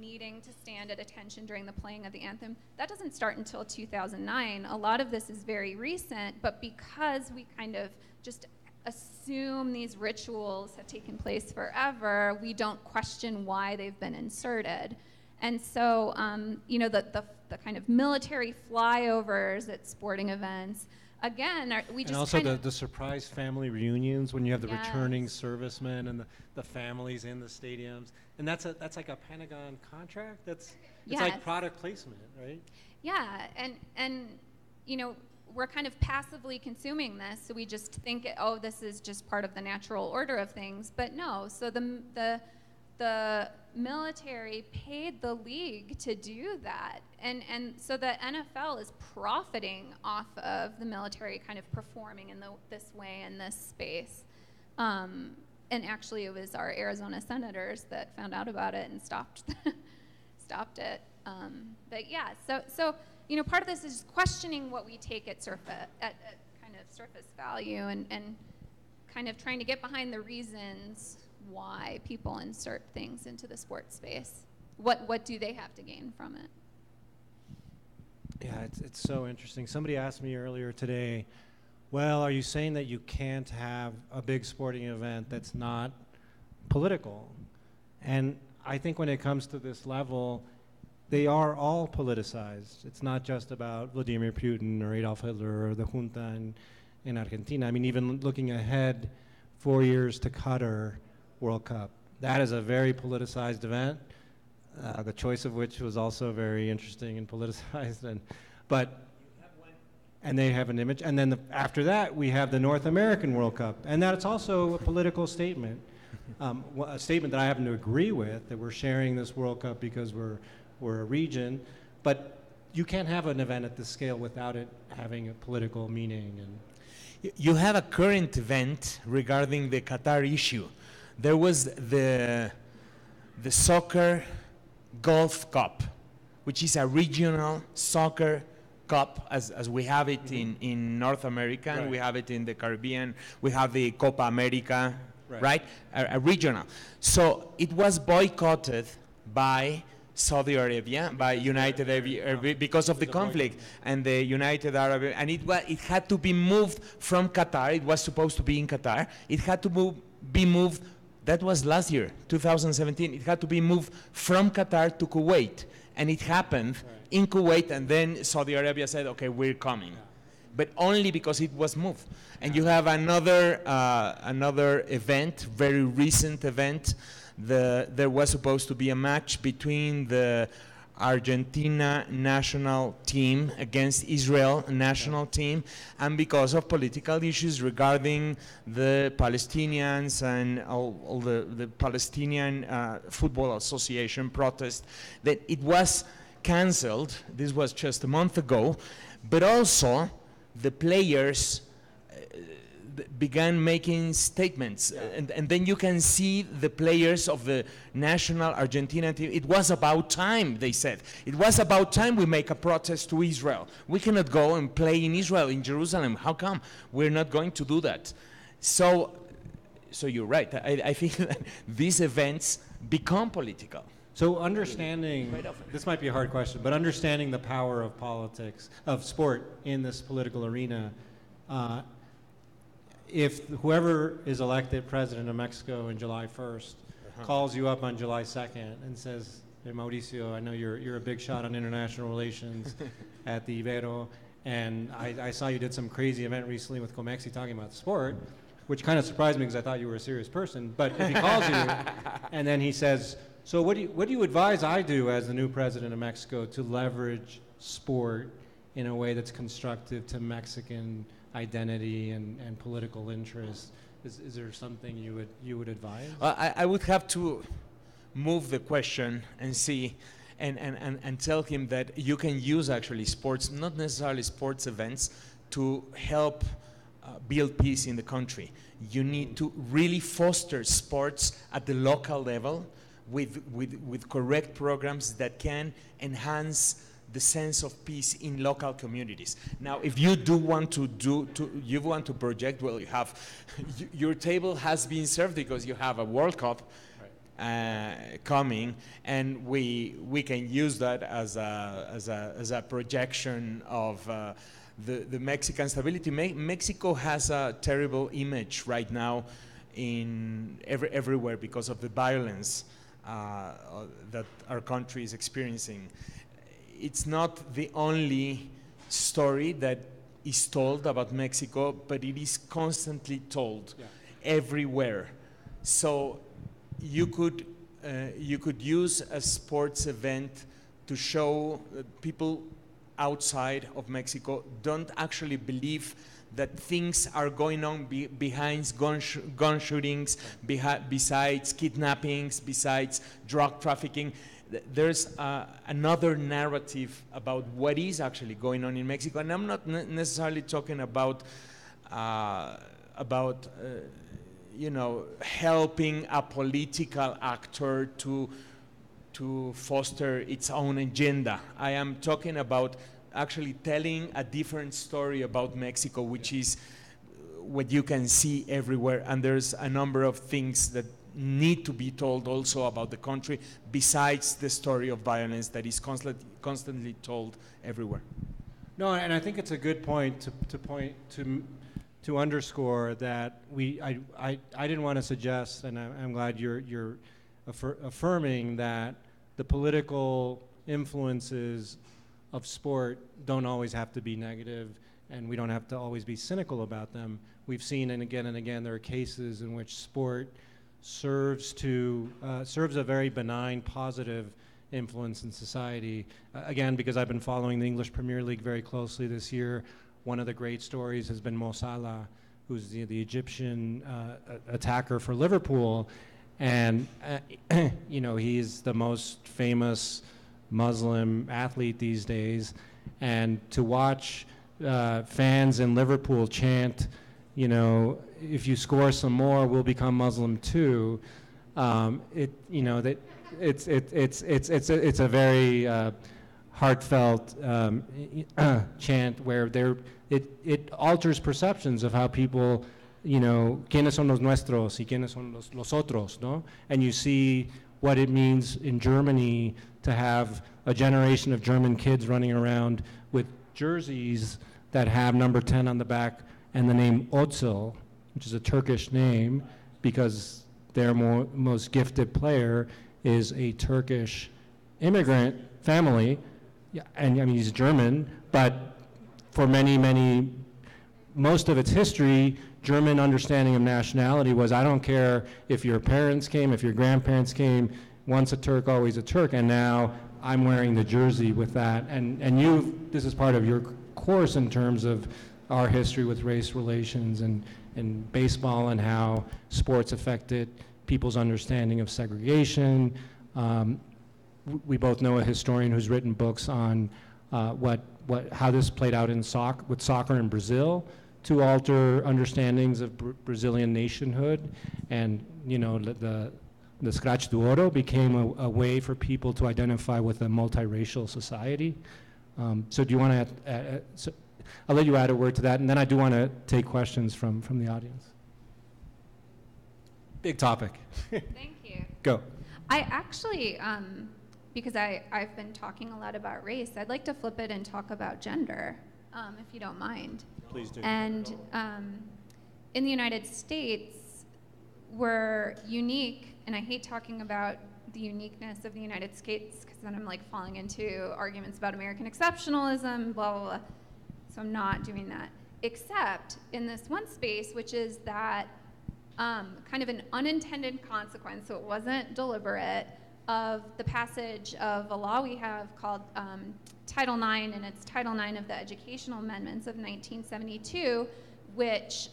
D: needing to stand at attention during the playing of the anthem. That doesn't start until 2009. A lot of this is very recent, but because we kind of just assume these rituals have taken place forever, we don't question why they've been inserted. And so, the kind of military flyovers at sporting events, again, we just
B: and also the surprise family reunions when you have the returning servicemen and the families in the stadiums, and that's like a Pentagon contract. It's like product placement, right?
D: Yeah, and we're kind of passively consuming this, so we just think, this is just part of the natural order of things. But no, so the military paid the league to do that, and so the NFL is profiting off of the military kind of performing in this way in this space. And actually, it was our Arizona senators that found out about it and stopped it. But yeah, so part of this is questioning what we take at kind of surface value, and kind of trying to get behind the reasons why people insert things into the sports space. What do they have to gain from it?
B: Yeah, it's so interesting. Somebody asked me earlier today, well, are you saying that you can't have a big sporting event that's not political? And I think when it comes to this level, they are all politicized. It's not just about Vladimir Putin or Adolf Hitler or the junta in Argentina. I mean, even looking ahead 4 years to Qatar World Cup, that is a very politicized event, the choice of which was also very interesting and politicized. And they have an image. And then after that, we have the North American World Cup. And that's also a political statement, a statement that I happen to agree with, that we're sharing this World Cup because we're a region. But you can't have an event at this scale without it having a political meaning. And
C: you have a current event regarding the Qatar issue. There was the Soccer Golf Cup, which is a regional soccer cup as we have it in North America, and we have it in the Caribbean. We have the Copa America, right? A regional. So it was boycotted by Saudi Arabia, by United Arab, because of the conflict, and the United Arab, and it had to be moved from Qatar. It was supposed to be in Qatar. It had to be moved. That was last year, 2017. It had to be moved from Qatar to Kuwait, and it happened in Kuwait, and then Saudi Arabia said, okay, we're coming. But only because it was moved. And you have another event, very recent event. There was supposed to be a match between the Argentina national team against Israel national team, and because of political issues regarding the Palestinians and all the Palestinian Football Association protest, that it was cancelled. This was just a month ago, but also the players began making statements, and then you can see the players of the national Argentina team. It was about time, they said. It was about time we make a protest to Israel. We cannot go and play in Israel, in Jerusalem. How come? We're not going to do that. So you're right. I think that these events become political.
B: So understanding, this might be a hard question, but understanding the power of politics, of sport in this political arena, if whoever is elected president of Mexico on July 1st calls you up on July 2nd and says, hey, Mauricio, I know you're a big shot on international relations at the Ibero, and I saw you did some crazy event recently with Comexi talking about sport, which kind of surprised me because I thought you were a serious person. But if he calls you and then he says, so what do you advise I do as the new president of Mexico to leverage sport in a way that's constructive to Mexican identity and political interest? Is there something you would advise?
C: I would have to move the question and see and tell him that you can use actually sports, not necessarily sports events, to help build peace in the country. You need to really foster sports at the local level with correct programs that can enhance the sense of peace in local communities. Now, if you do want you want to project, well, you have, your table has been served because you have a World Cup coming, and we can use that as a projection of the Mexican stability. Mexico has a terrible image right now in everywhere because of the violence that our country is experiencing. It's not the only story that is told about Mexico, but it is constantly told everywhere. So you could use a sports event to show that people outside of Mexico don't actually believe that things are going on behind gun shootings, besides kidnappings, besides drug trafficking. There's another narrative about what is actually going on in Mexico, and I'm not necessarily talking about you know, helping a political actor to foster its own agenda. I am talking about actually telling a different story about Mexico, which is what you can see everywhere. And there's a number of things that need to be told also about the country, besides the story of violence that is constantly told everywhere.
B: No, and I think it's a good point to underscore that I didn't want to suggest, and I'm glad you're affirming that the political influences of sport don't always have to be negative, and we don't have to always be cynical about them. We've seen, and again, there are cases in which sport serves a very benign, positive influence in society. Again, because I've been following the English Premier League very closely this year, one of the great stories has been Mo Salah, who's the Egyptian attacker for Liverpool, and you know, he's the most famous Muslim athlete these days, and to watch fans in Liverpool chant, you know, if you score some more, we'll become Muslim too. You know, that it's a very heartfelt chant where it alters perceptions of how people, you know, quiénes son los nuestros y quiénes son los otros, no? And you see what it means in Germany to have a generation of German kids running around with jerseys that have number 10 on the back and the name Özil, which is a Turkish name, because their most gifted player is a Turkish immigrant family. Yeah, and I mean, he's German, but for most of its history, German understanding of nationality was, I don't care if your parents came, if your grandparents came, once a Turk, always a Turk, and now I'm wearing the jersey with that. And this is part of your course in terms of our history with race relations and baseball and how sports affected people's understanding of segregation. We both know a historian who's written books on how this played out with soccer in Brazil to alter understandings of Brazilian nationhood, and you know, the Scratch do Oro became a way for people to identify with a multiracial society. So do you want to I'll let you add a word to that, and then I do want to take questions from the audience. Big topic.
D: Thank you.
B: Go.
D: I actually, because I've been talking a lot about race, I'd like to flip it and talk about gender, if you don't mind.
B: Please do.
D: And in the United States, we're unique, and I hate talking about the uniqueness of the United States, because then I'm like falling into arguments about American exceptionalism, blah, blah, blah. So I'm not doing that, except in this one space, which is that kind of an unintended consequence, so it wasn't deliberate, of the passage of a law we have called Title IX, and it's Title IX of the Educational Amendments of 1972, which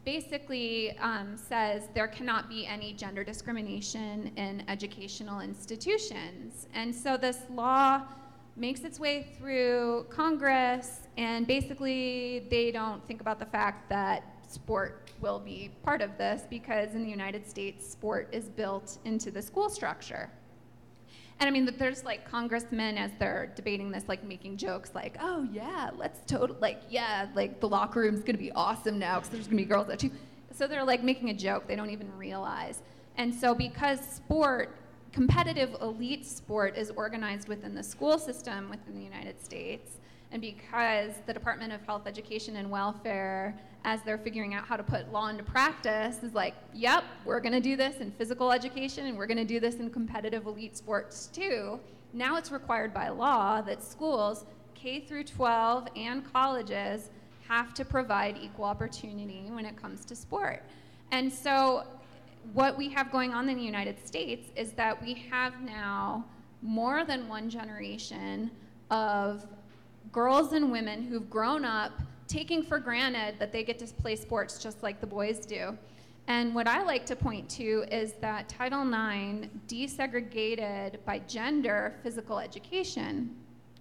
D: basically says there cannot be any gender discrimination in educational institutions. And so this law makes its way through Congress, and basically they don't think about the fact that sport will be part of this, because in the United States, sport is built into the school structure. And I mean, there's like congressmen as they're debating this, like making jokes like, oh yeah, let's like the locker room's gonna be awesome now because there's gonna be girls there too. So they're like making a joke, they don't even realize. And so because competitive elite sport is organized within the school system within the United States, and because the Department of Health, Education, and Welfare, as they're figuring out how to put law into practice, is like, yep, we're gonna do this in physical education and we're gonna do this in competitive elite sports too. Now it's required by law that schools, K through 12 and colleges, have to provide equal opportunity when it comes to sport. And so what we have going on in the United States is that we have now more than one generation of girls and women who've grown up taking for granted that they get to play sports just like the boys do. And what I like to point to is that Title IX desegregated by gender physical education.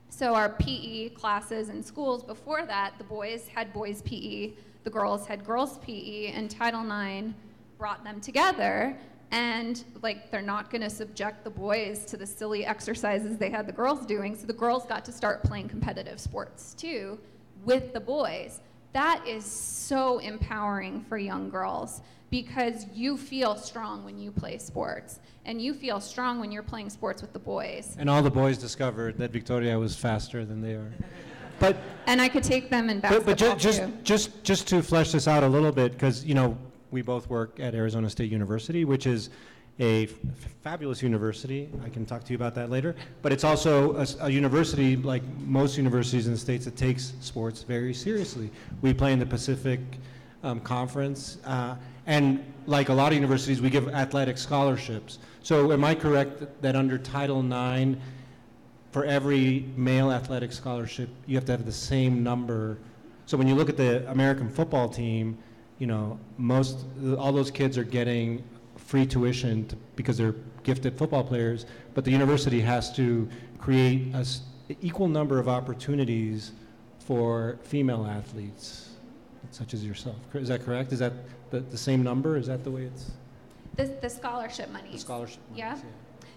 D: So our PE classes in schools before that, the boys had boys PE, the girls had girls PE, and Title IX brought them together. And like, they're not gonna subject the boys to the silly exercises they had the girls doing, so the girls got to start playing competitive sports too with the boys. That is so empowering for young girls because you feel strong when you play sports, and you feel strong when you're playing sports with the boys.
B: And all the boys discovered that Victoria was faster than they are.
D: And I could take them in basketball too.
B: Just to flesh this out a little bit, because we both work at Arizona State University, which is a fabulous university. I can talk to you about that later. But it's also a university, like most universities in the States, that takes sports very seriously. We play in the Pacific Conference, and like a lot of universities, we give athletic scholarships. So am I correct that under Title IX, for every male athletic scholarship, you have to have the same number? So when you look at the American football team, all those kids are getting free tuition because they're gifted football players, but the university has to create an equal number of opportunities for female athletes, such as yourself. Is that correct? Is that the same number? Is that the way it's?
D: The scholarship money.
B: The scholarship monies,
D: yeah.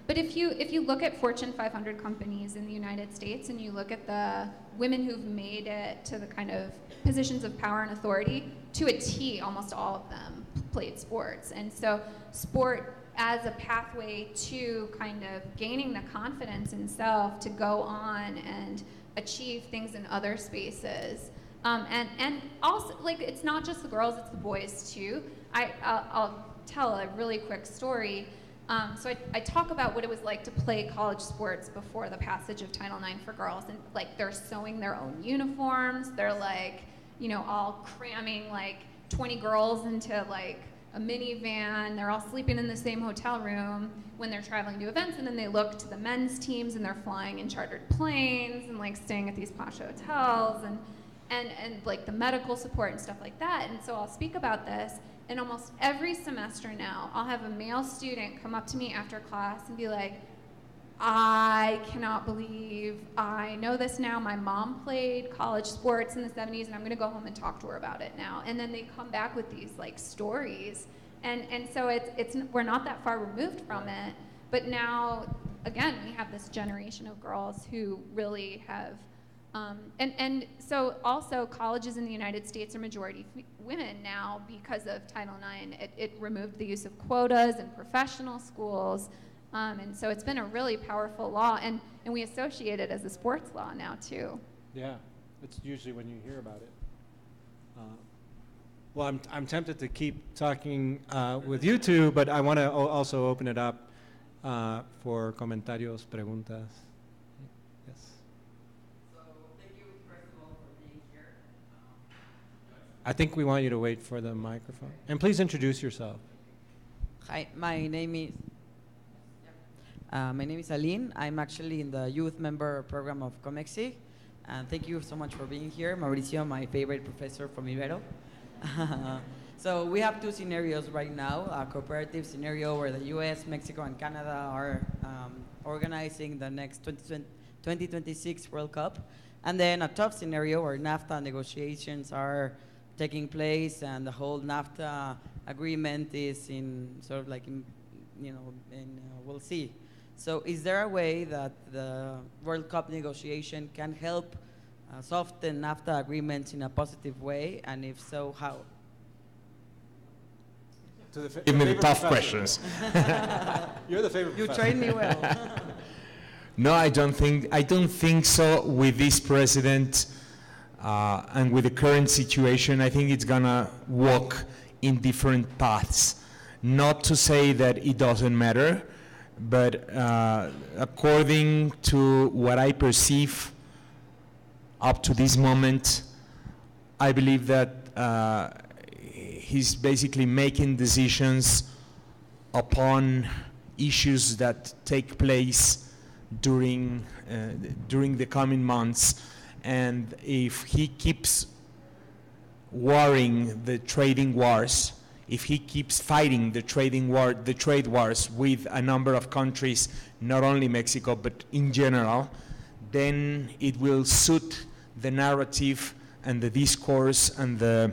D: But if you look at Fortune 500 companies in the United States and you look at the women who've made it to the kind of positions of power and authority, to a T, almost all of them played sports. And so sport as a pathway to kind of gaining the confidence in self to go on and achieve things in other spaces. And also, like, it's not just the girls, it's the boys too. I'll tell a really quick story. So I talk about what it was like to play college sports before the passage of Title IX for girls, and like they're sewing their own uniforms, they're like, all cramming like 20 girls into like a minivan, they're all sleeping in the same hotel room when they're traveling to events, and then they look to the men's teams and they're flying in chartered planes and like staying at these posh hotels and like the medical support and stuff like that. And so I'll speak about this. And almost every semester now, I'll have a male student come up to me after class and be like, I cannot believe I know this now. My mom played college sports in the 70s, and I'm gonna go home and talk to her about it now. And then they come back with these like stories. And so we're not that far removed from it, but now, again, we have this generation of girls who really have, and so also colleges in the United States are majority women now because of Title IX. It removed the use of quotas in professional schools, and so it's been a really powerful law, and we associate it as a sports law now too.
B: Yeah, it's usually when you hear about it. Well, I'm tempted to keep talking with you two, but I want to also open it up for comentarios, preguntas. I think we want you to wait for the microphone. And please introduce yourself.
E: Hi, my name is Aline. I'm actually in the youth member program of Comexi. And thank you so much for being here. Mauricio, my favorite professor from Ibero. So we have two scenarios right now, a cooperative scenario where the US, Mexico, and Canada are organizing the next 2026 World Cup. And then a tough scenario where NAFTA negotiations are taking place, and the whole NAFTA agreement is in sort of like, we'll see. So is there a way that the World Cup negotiation can help soften NAFTA agreements in a positive way? And if so, how?
C: Give me the tough questions.
B: You're the favorite
E: You
B: professor.
E: trained me well.
C: No, I don't think so with this president and with the current situation. I think it's gonna walk in different paths. Not to say that it doesn't matter, but according to what I perceive up to this moment, I believe that he's basically making decisions upon issues that take place during the coming months, and if he keeps warring the trading wars, if he keeps fighting the trade wars with a number of countries, not only Mexico but in general, then it will suit the narrative and the discourse and the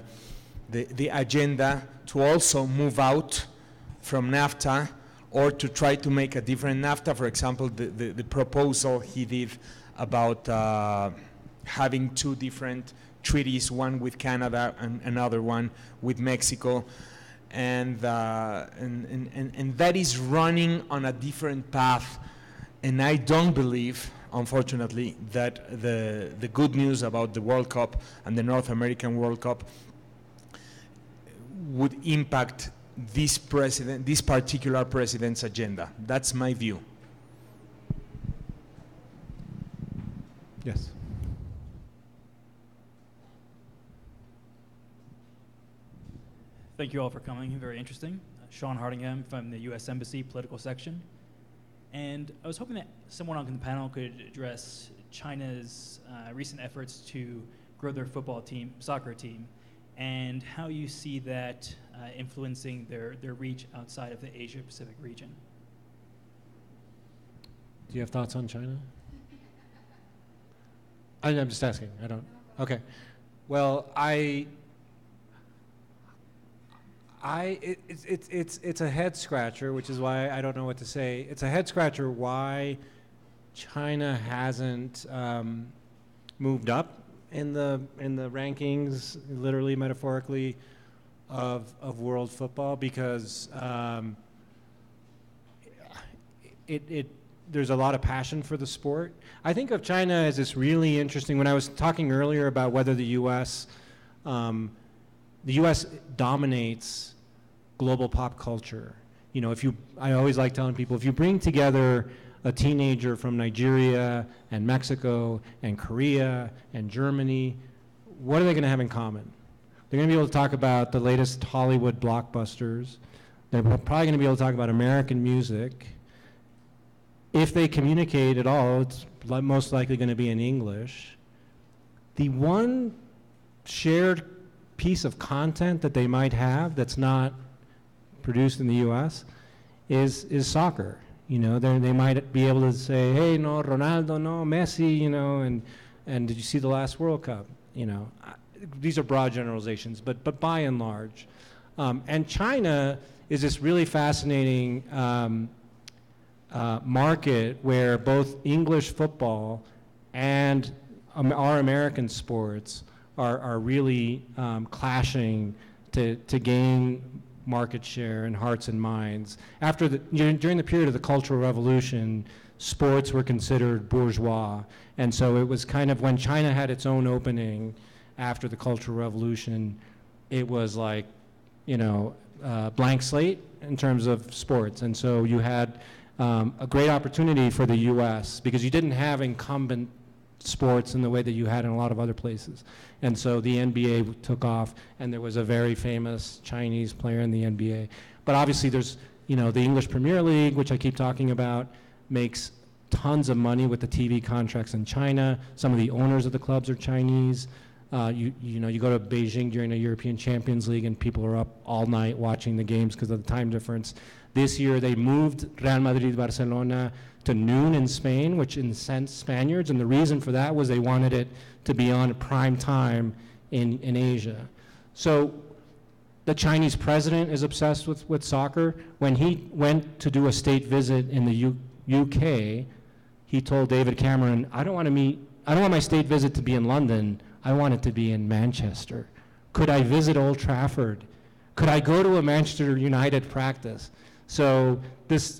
C: agenda to also move out from NAFTA, or to try to make a different NAFTA. For example, the proposal he did about having two different treaties, one with Canada and another one with Mexico, and that is running on a different path. And I don't believe, unfortunately, that the good news about the World Cup and the North American World Cup would impact this particular president's agenda. That's my view.
B: Yes.
F: Thank you all for coming. Very interesting. Sean Hardingham from the U.S. Embassy Political Section. And I was hoping that someone on the panel could address China's recent efforts to grow their soccer team, and how you see that influencing their reach outside of the Asia-Pacific region.
B: Do you have thoughts on China? I'm just asking. I don't. Okay. Well, it's a head scratcher, which is why I don't know what to say. It's a head scratcher why China hasn't moved up in the rankings, literally, metaphorically, of world football, because there's a lot of passion for the sport. I think of China as this really interesting. When I was talking earlier about whether the U.S. Dominates global pop culture. You know, I always like telling people, if you bring together a teenager from Nigeria and Mexico and Korea and Germany, what are they going to have in common? They're going to be able to talk about the latest Hollywood blockbusters. They're probably going to be able to talk about American music. If they communicate at all, it's most likely going to be in English. The one shared piece of content that they might have that's not produced in the U.S. is soccer. You know, they might be able to say, hey, no, Ronaldo, no, Messi, you know, and did you see the last World Cup? You know, these are broad generalizations, but by and large. And China is this really fascinating market where both English football and our American sports are really clashing to gain market share and hearts and minds. During the period of the Cultural Revolution, sports were considered bourgeois, and so it was kind of when China had its own opening after the Cultural Revolution, it was like, you know, blank slate in terms of sports, and so you had a great opportunity for the U.S. because you didn't have incumbent sports in the way that you had in a lot of other places. And so the NBA took off, and there was a very famous Chinese player in the NBA. But obviously there's, you know, the English Premier League, which I keep talking about, makes tons of money with the TV contracts in China. Some of the owners of the clubs are Chinese. You know, you go to Beijing during the European Champions League and people are up all night watching the games because of the time difference. This year they moved Real Madrid Barcelona to noon in Spain, which incensed Spaniards, and the reason for that was they wanted it to be on prime time in Asia. So the Chinese president is obsessed with soccer. When he went to do a state visit in the
G: UK, he told David Cameron, I don't want my state visit to be in London, I want it to be in Manchester. Could I visit Old Trafford? Could I go to a Manchester United practice? So this,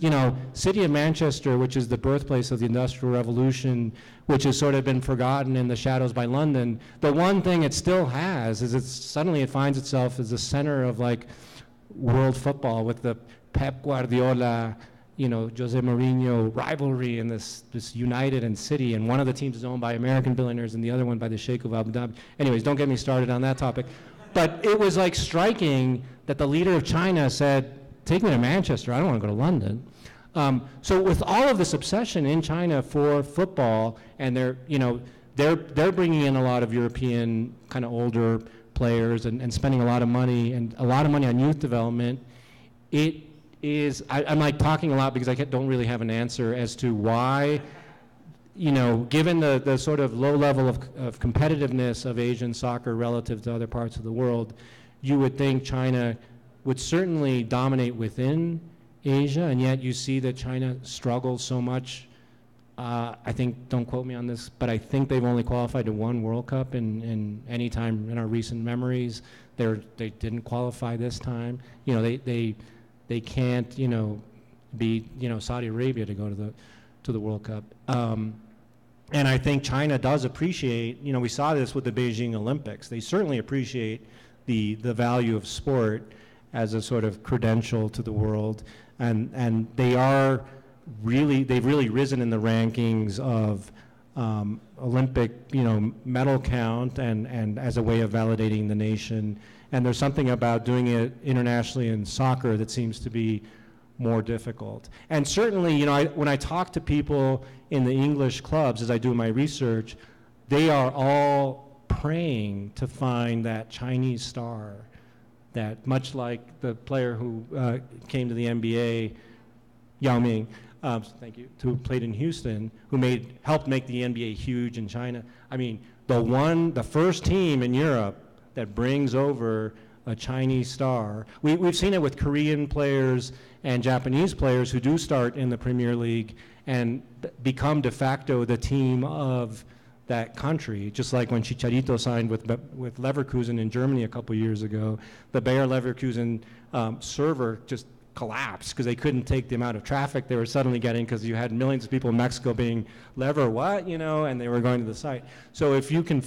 G: city of Manchester, which is the birthplace of the Industrial Revolution, which has sort of been forgotten in the shadows by London, the one thing it still has is suddenly it finds itself as the center of like world football with the Pep Guardiola, Jose Mourinho rivalry in this United and City, and one of the teams is owned by American billionaires and the other one by the Sheikh of Abu Dhabi. Anyways, don't get me started on that topic. But it was like striking that the leader of China said, take me to Manchester, I don't want to go to London. So with all of this obsession in China for football, and they're bringing in a lot of European kind of older players and spending a lot of money on youth development, I'm like talking a lot because I don't really have an answer as to why, given the sort of low level of competitiveness of Asian soccer relative to other parts of the world, you would think China would certainly dominate within Asia, and yet you see that China struggles so much. I think, don't quote me on this, but I think they've only qualified to one World Cup in any time in our recent memories. They didn't qualify this time. They can't, be, Saudi Arabia to go to the World Cup. And I think China does appreciate, we saw this with the Beijing Olympics. They certainly appreciate the value of sport as a sort of credential to the world. And they've really risen in the rankings of Olympic, medal count and as a way of validating the nation. And there's something about doing it internationally in soccer that seems to be more difficult. And certainly, when I talk to people in the English clubs, as I do my research, they are all praying to find that Chinese star, that much like the player who came to the NBA, Yao Ming, thank you, who played in Houston, who helped make the NBA huge in China. I mean, the first team in Europe that brings over a Chinese star. We've seen it with Korean players and Japanese players who do start in the Premier League and become de facto the team of that country, just like when Chicharito signed with Leverkusen in Germany a couple years ago. The Bayer Leverkusen server just collapsed because they couldn't take the amount of traffic they were suddenly getting because you had millions of people in Mexico being Lever what, and they were going to the site. So if you can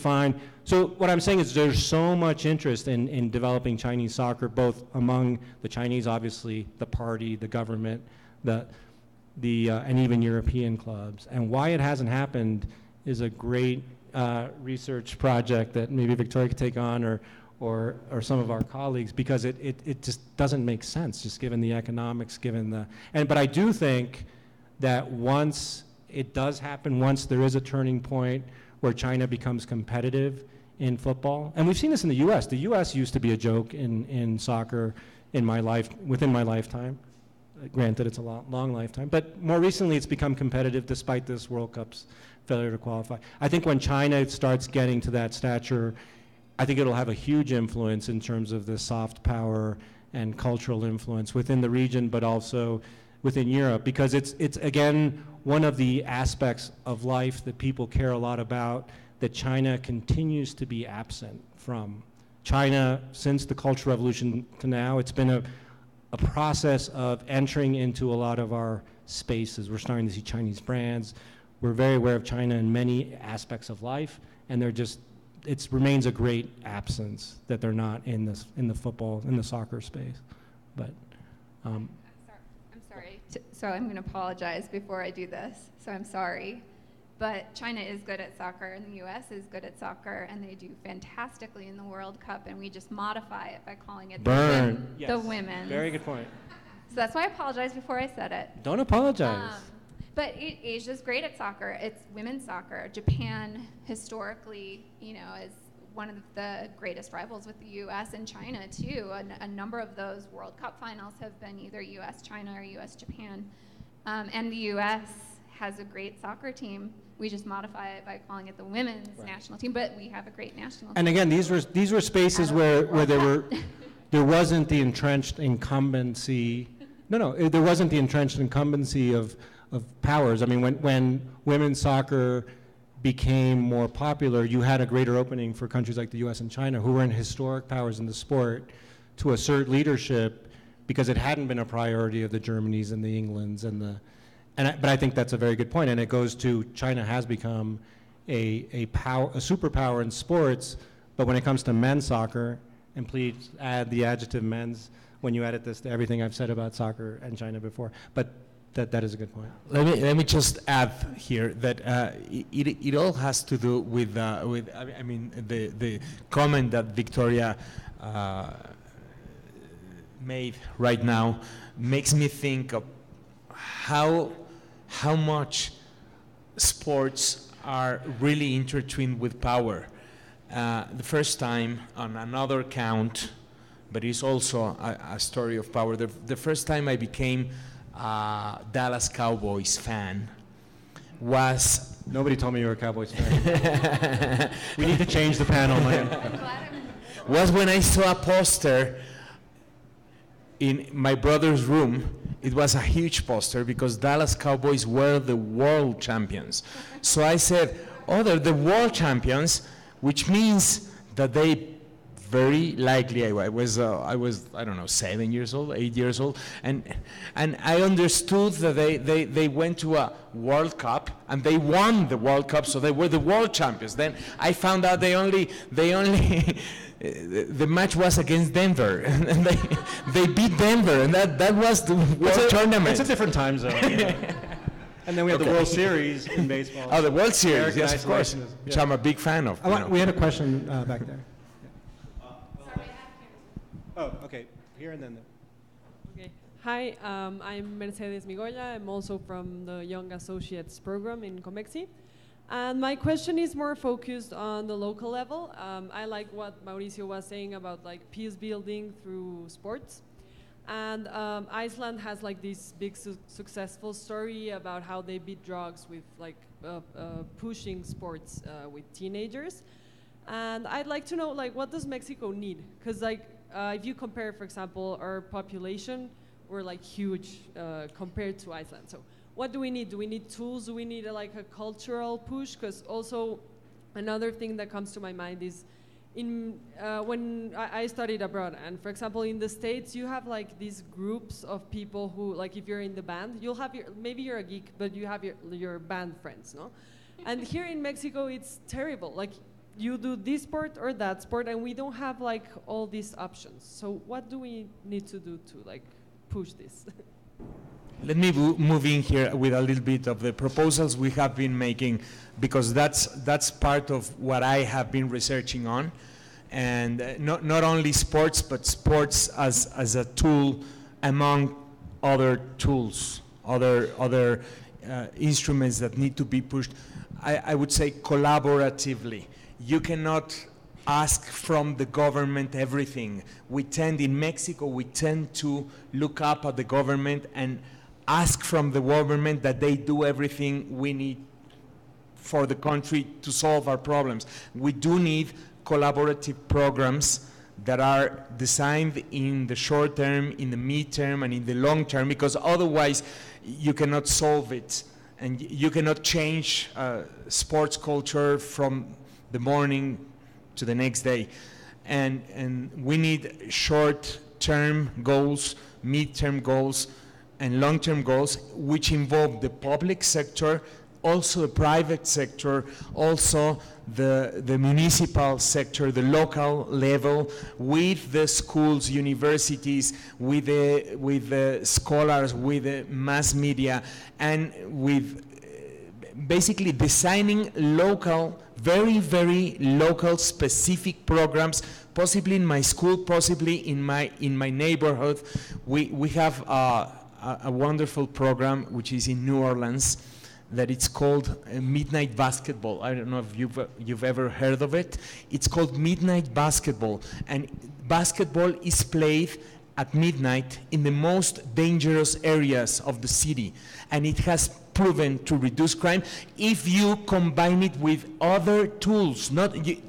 G: so what I'm saying is there's so much interest in developing Chinese soccer, both among the Chinese, obviously, the party, the government, and even European clubs. And why it hasn't happened is a great research project that maybe Victoria could take on or some of our colleagues, because it just doesn't make sense, just given the economics, but I do think that once it does happen, once there is a turning point where China becomes competitive in football, and we've seen this in the US. The US used to be a joke in soccer within my lifetime. Granted, it's a long lifetime, but more recently it's become competitive despite this World Cup's failure to qualify. I think when China starts getting to that stature, I think it'll have a huge influence in terms of the soft power and cultural influence within the region, but also within Europe, because it's again, one of the aspects of life that people care a lot about that China continues to be absent from. China, since the Cultural Revolution to now, it's been a process of entering into a lot of our spaces. We're starting to see Chinese brands. We're very aware of China in many aspects of life, and it remains a great absence that they're not in the football, in the soccer space. But
D: I'm sorry. So I'm going to apologize before I do this. So I'm sorry. But China is good at soccer, and the U.S. is good at soccer, and they do fantastically in the World Cup, and we just modify it by calling it the women.
G: Very good point.
D: So that's why I apologized before I said it.
G: Don't apologize.
D: But Asia's great at soccer. It's women's soccer. Japan, historically, is one of the greatest rivals with the U.S. and China, too. A number of those World Cup finals have been either U.S.-China or U.S.-Japan. And the U.S. has a great soccer team. We just modify it by calling it the women's national team, but we have a great national team.
G: And again, these were spaces where there wasn't the entrenched incumbency. There wasn't the entrenched incumbency of powers. I mean, when women's soccer became more popular, you had a greater opening for countries like the US and China, who were in historic powers in the sport, to assert leadership because it hadn't been a priority of the Germanys and the Englands but I think that's a very good point, and it goes to China has become a superpower in sports, but when it comes to men's soccer, and please add the adjective men's when you added this to everything I've said about soccer and China before, but that is a good point.
C: Let me just add here that it all has to do with I mean the comment that Victoria made right now makes me think of how much sports are really intertwined with power. The first time, on another count, but it's also a story of power, the first time I became a Dallas Cowboys fan was...
G: Nobody told me you were a Cowboys fan. We need to change the panel, man.
C: Was when I saw a poster in my brother's room. It was a huge poster because Dallas Cowboys were the world champions. So I said, oh, they're the world champions, which means that they very likely, I was I don't know, 7 years old, 8 years old, and I understood that they went to a World Cup and they won the World Cup, so they were the world champions. Then I found out they only the match was against Denver, and they beat Denver, and that was the world tournament.
G: It's a different time zone. Yeah. And then we had the World Series in baseball.
C: Oh, the World Series,
G: American
C: yes, of course, which I'm a big fan of.
G: We had a question back there.
B: Oh, okay. Here and then there.
H: Okay. Hi, I'm Mercedes Migoya. I'm also from the Young Associates program in Comexi. And my question is more focused on the local level. I like what Mauricio was saying about like peace building through sports. And Iceland has like this big successful story about how they beat drugs with like pushing sports with teenagers. And I'd like to know like what does Mexico need? Because like if you compare, for example, our population, we're like huge compared to Iceland. So what do we need? Do we need tools? Do we need like a cultural push? Because also another thing that comes to my mind is when I studied abroad, and for example in the States you have like these groups of people who, like if you're in the band, you'll have maybe you're a geek, but you have your band friends, no? And here in Mexico it's terrible. Like you do this sport or that sport, and we don't have like all these options. So what do we need to do to like push this?
C: Let me move in here with a little bit of the proposals we have been making, because that's part of what I have been researching on, and not only sports, but sports as a tool among other tools, other instruments that need to be pushed. I would say collaboratively. You cannot ask from the government everything. In Mexico, we tend to look up at the government and ask from the government that they do everything we need for the country to solve our problems. We do need collaborative programs that are designed in the short term, in the mid-term, and in the long term, because otherwise you cannot solve it, and you cannot change sports culture from the morning to the next day. And we need short-term goals, mid-term goals, and long-term goals, which involve the public sector, also the private sector, also the municipal sector, the local level, with the schools, universities, with the scholars, with the mass media, and with basically designing local, very, very local specific programs, possibly in my school, possibly in my neighborhood. We have a wonderful program which is in New Orleans, that it's called Midnight Basketball. I don't know if you've ever heard of it. It's called Midnight Basketball, and basketball is played at midnight in the most dangerous areas of the city, and it has proven to reduce crime if you combine it with other tools.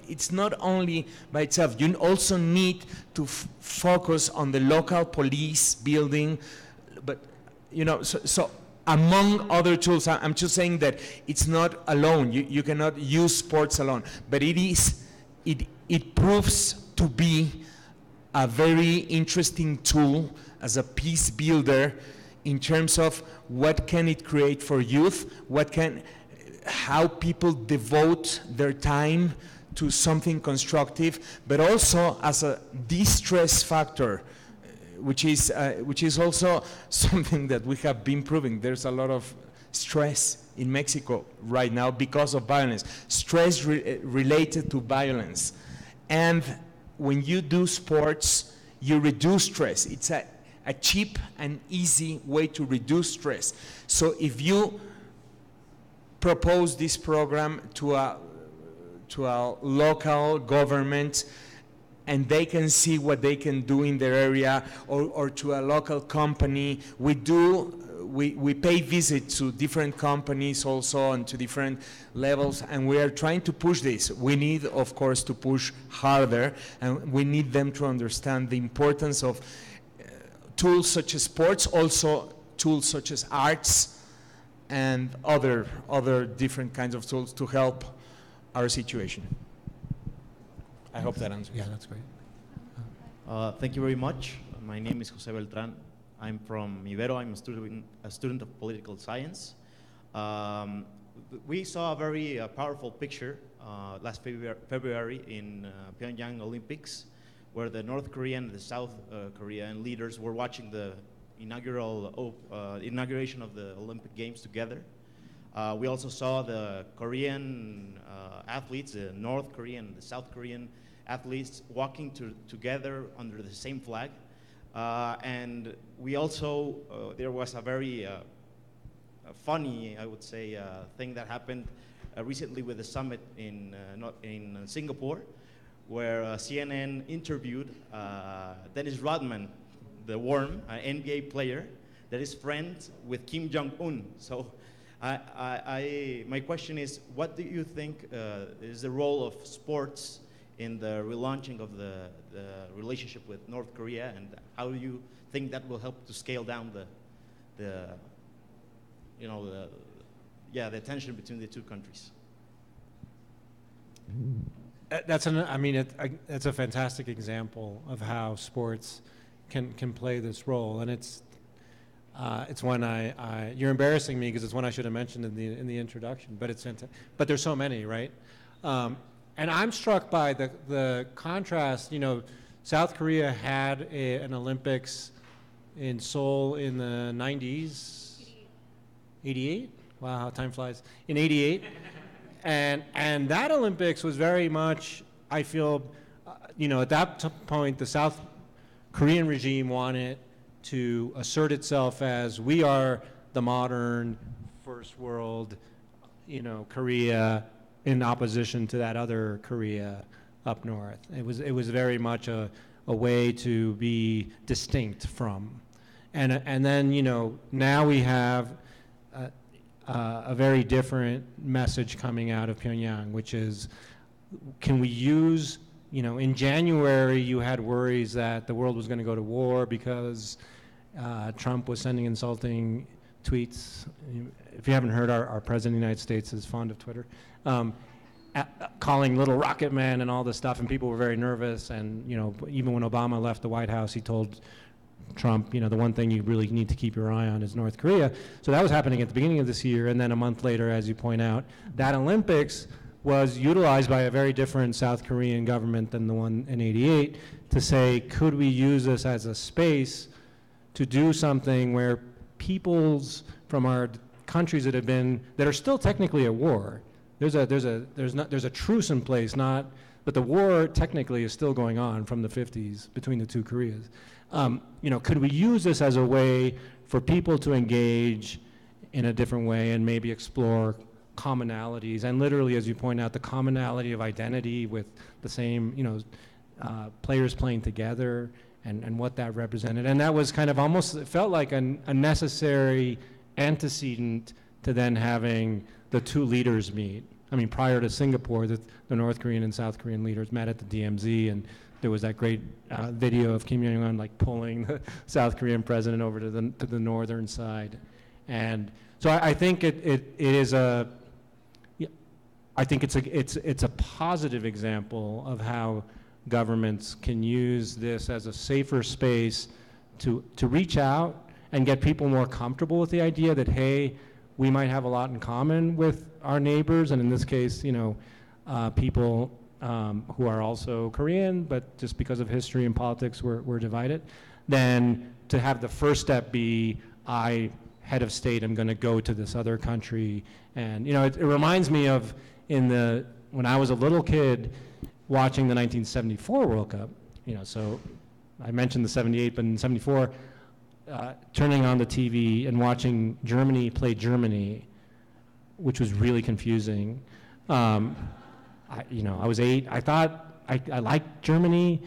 C: It's not only by itself. You also need to focus on the local police building, but so among other tools. I'm just saying that it's not alone. You cannot use sports alone, but it proves to be a very interesting tool as a peace builder in terms of what can it create for youth, how people devote their time to something constructive, but also as a de-stress factor, which is also something that we have been proving. There's a lot of stress in Mexico right now because of violence, stress related to violence. And when you do sports, you reduce stress. It's a cheap and easy way to reduce stress. So if you propose this program to a local government, and they can see what they can do in their area, or to a local company. We pay visits to different companies also and to different levels, and we are trying to push this. We need, of course, to push harder, and we need them to understand the importance of tools such as sports, also tools such as arts, and other different kinds of tools to help our situation. I hope that answers.
G: Yeah, that's great.
I: Thank you very much. My name is Jose Beltran. I'm from Ibero. I'm a student of political science. We saw a very powerful picture last February in Pyongyang Olympics, where the North Korean and the South Korean leaders were watching the inauguration of the Olympic Games together. We also saw the Korean athletes, the North Korean and the South Korean athletes walking together under the same flag. And we also, there was a very funny, I would say, thing that happened recently with the summit in Singapore, where CNN interviewed Dennis Rodman, the Worm, an NBA player that is friends with Kim Jong-un. So my question is, what do you think is the role of sports in the relaunching of the relationship with North Korea, and how do you think that will help to scale down the tension between the two countries?
B: That's it's a fantastic example of how sports can play this role, and it's one you're embarrassing me because it's one I should have mentioned in the introduction, but it's fantastic. But there's so many, right? And I'm struck by the contrast. South Korea had an Olympics in Seoul in the 90s. 88? Wow, how time flies. In 88. And that Olympics was very much, I feel, at that point, the South Korean regime wanted to assert itself as, we are the modern first world, Korea, in opposition to that other Korea up north. It was very much a way to be distinct from. And then, now we have a very different message coming out of Pyongyang, which is, can we use, in January you had worries that the world was going to go to war because Trump was sending insulting tweets. If you haven't heard, our president of the United States is fond of Twitter. Calling Little Rocket Man and all this stuff, and people were very nervous. And even when Obama left the White House, he told Trump, the one thing you really need to keep your eye on is North Korea. So that was happening at the beginning of this year, and then a month later, as you point out, that Olympics was utilized by a very different South Korean government than the one in '88 to say, could we use this as a space to do something where peoples from our countries that are still technically at war. There's a truce in place, but the war technically is still going on from the 50s between the two Koreas. Could we use this as a way for people to engage in a different way and maybe explore commonalities, and literally, as you point out, the commonality of identity with the same, players playing together and what that represented. And that was kind of almost, it felt like a necessary antecedent to then having the two leaders meet. I mean, prior to Singapore, the North Korean and South Korean leaders met at the DMZ, and there was that great video of Kim Jong-un like pulling the South Korean president over to the northern side.
G: And so I think it is a, I think it's a positive example of how governments can use this as a safer space to reach out and get people more comfortable with the idea that, hey, we might have a lot in common with our neighbors, and in this case, you know, people who are also Korean, but just because of history and politics, we're divided. Then to have the first step be, I, head of state, am going to go to this other country, and you know, it reminds me of when I was a little kid watching the 1974 World Cup. You know, so I mentioned the 78, but in 74. Turning on the TV and watching Germany play Germany, which was really confusing. You know, I was 8. I thought I liked Germany,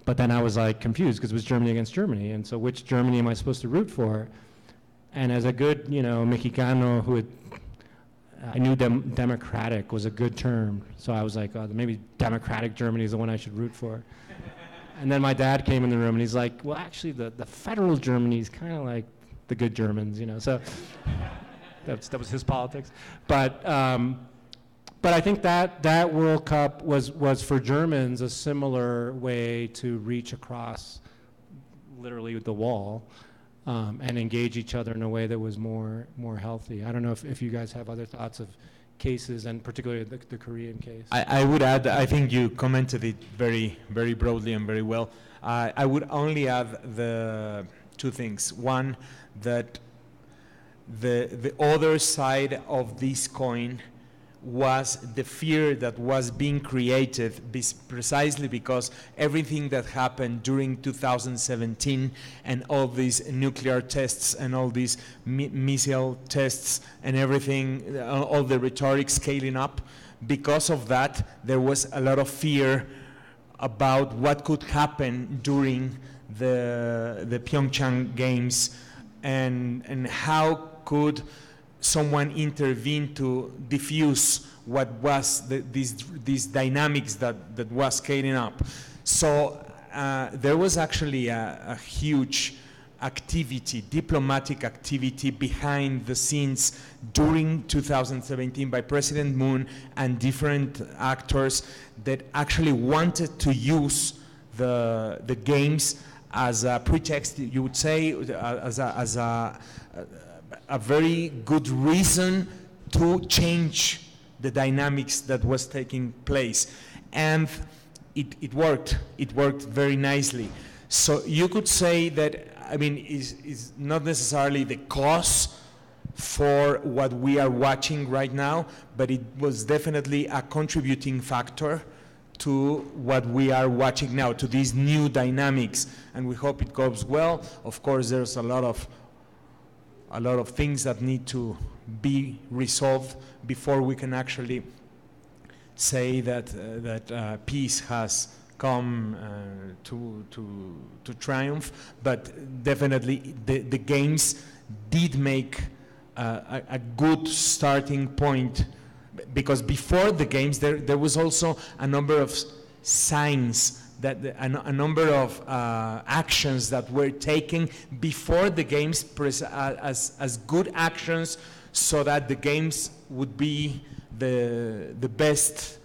G: but then I was like confused because it was Germany against Germany, and so which Germany am I supposed to root for? And as a good, you know, Mexicano who had, I knew democratic was a good term, so I was like, oh, maybe democratic Germany is the one I should root for. And then my dad came in the room and he's like, well, actually the federal Germany is kind of like the good Germans, you know, so that was his politics. But I think that World Cup was for Germans a similar way to reach across literally the wall and engage each other in a way that was more healthy. I don't know if you guys have other thoughts of cases, and particularly the Korean case.
C: I would add, I think you commented it very, very broadly and very well. I would only add the two things. One, that the other side of this coin was the fear that was being created precisely because everything that happened during 2017 and all these nuclear tests and all these missile tests and everything, all the rhetoric scaling up, because of that there was a lot of fear about what could happen during the Pyeongchang Games and how could someone intervened to diffuse what was these dynamics that was scaling up. So there was actually a huge activity, diplomatic activity behind the scenes during 2017 by President Moon and different actors that actually wanted to use the games as a pretext, you would say, as a very good reason to change the dynamics that was taking place. And it worked. It worked very nicely. So you could say that, I mean, is not necessarily the cause for what we are watching right now, but it was definitely a contributing factor to what we are watching now, to these new dynamics, and we hope it goes well. Of course, there's a lot of things that need to be resolved before we can actually say that peace has come to triumph. But definitely the games did make a good starting point, because before the games there was also a number of signs that a number of actions that were taken before the games as good actions, so that the games would be the best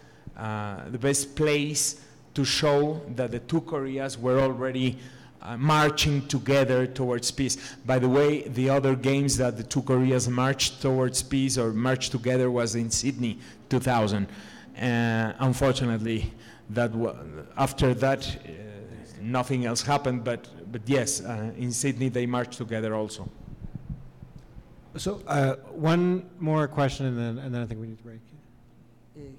C: place to show that the two Koreas were already marching together towards peace. By the way, the other games that the two Koreas marched towards peace or marched together was in Sydney 2000. Unfortunately, after that, nothing else happened, but yes, in Sydney they marched together also.
B: So one more question, and then I think we need to break.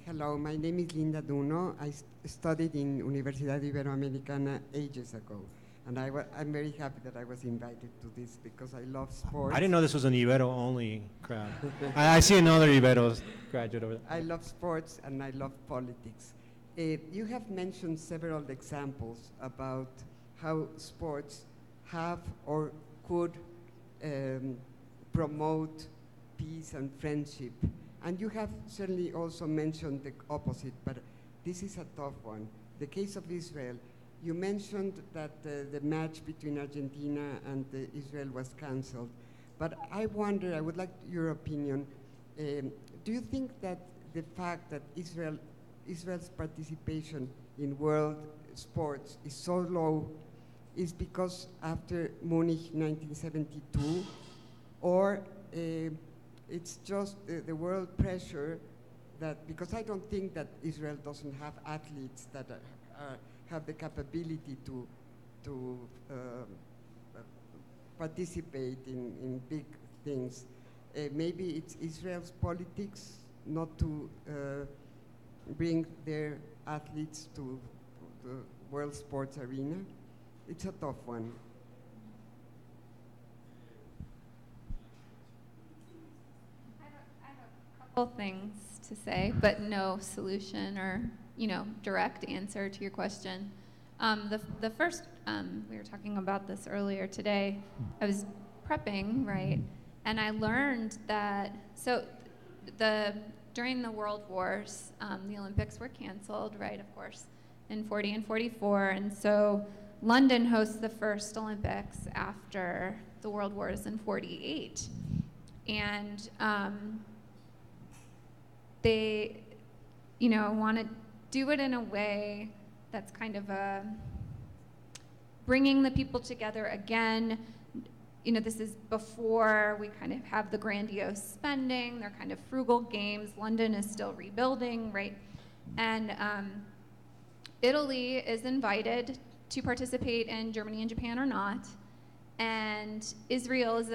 J: Hello, my name is Linda Duno. I studied in Universidad Iberoamericana ages ago, and I'm very happy that I was invited to this because I love sports.
B: I didn't know this was an Ibero-only crowd. I see another Ibero graduate over there.
J: I love sports and I love politics. You have mentioned several examples about how sports have or could promote peace and friendship. And you have certainly also mentioned the opposite, but this is a tough one. The case of Israel, you mentioned that the match between Argentina and Israel was canceled, But I wonder, I would like your opinion. Do you think that the fact that Israel's participation in world sports is so low is because after Munich 1972, or it's just the world pressure that, because I don't think that Israel doesn't have athletes that have the capability to participate in big things. Maybe it's Israel's politics not to bring their athletes to the world sports arena. It's a tough one.
D: I have a couple things to say, but no solution or direct answer to your question. The first, we were talking about this earlier today. I was prepping, right, and I learned that during the World Wars, the Olympics were canceled, right, of course, in 40 and 44, and so London hosts the first Olympics after the World Wars in 48, and they, want to do it in a way that's kind of bringing the people together again. This is before we kind of have the grandiose spending. They're kind of frugal games. London is still rebuilding, right? And Italy is invited to participate in Germany and Japan or not. And Israel is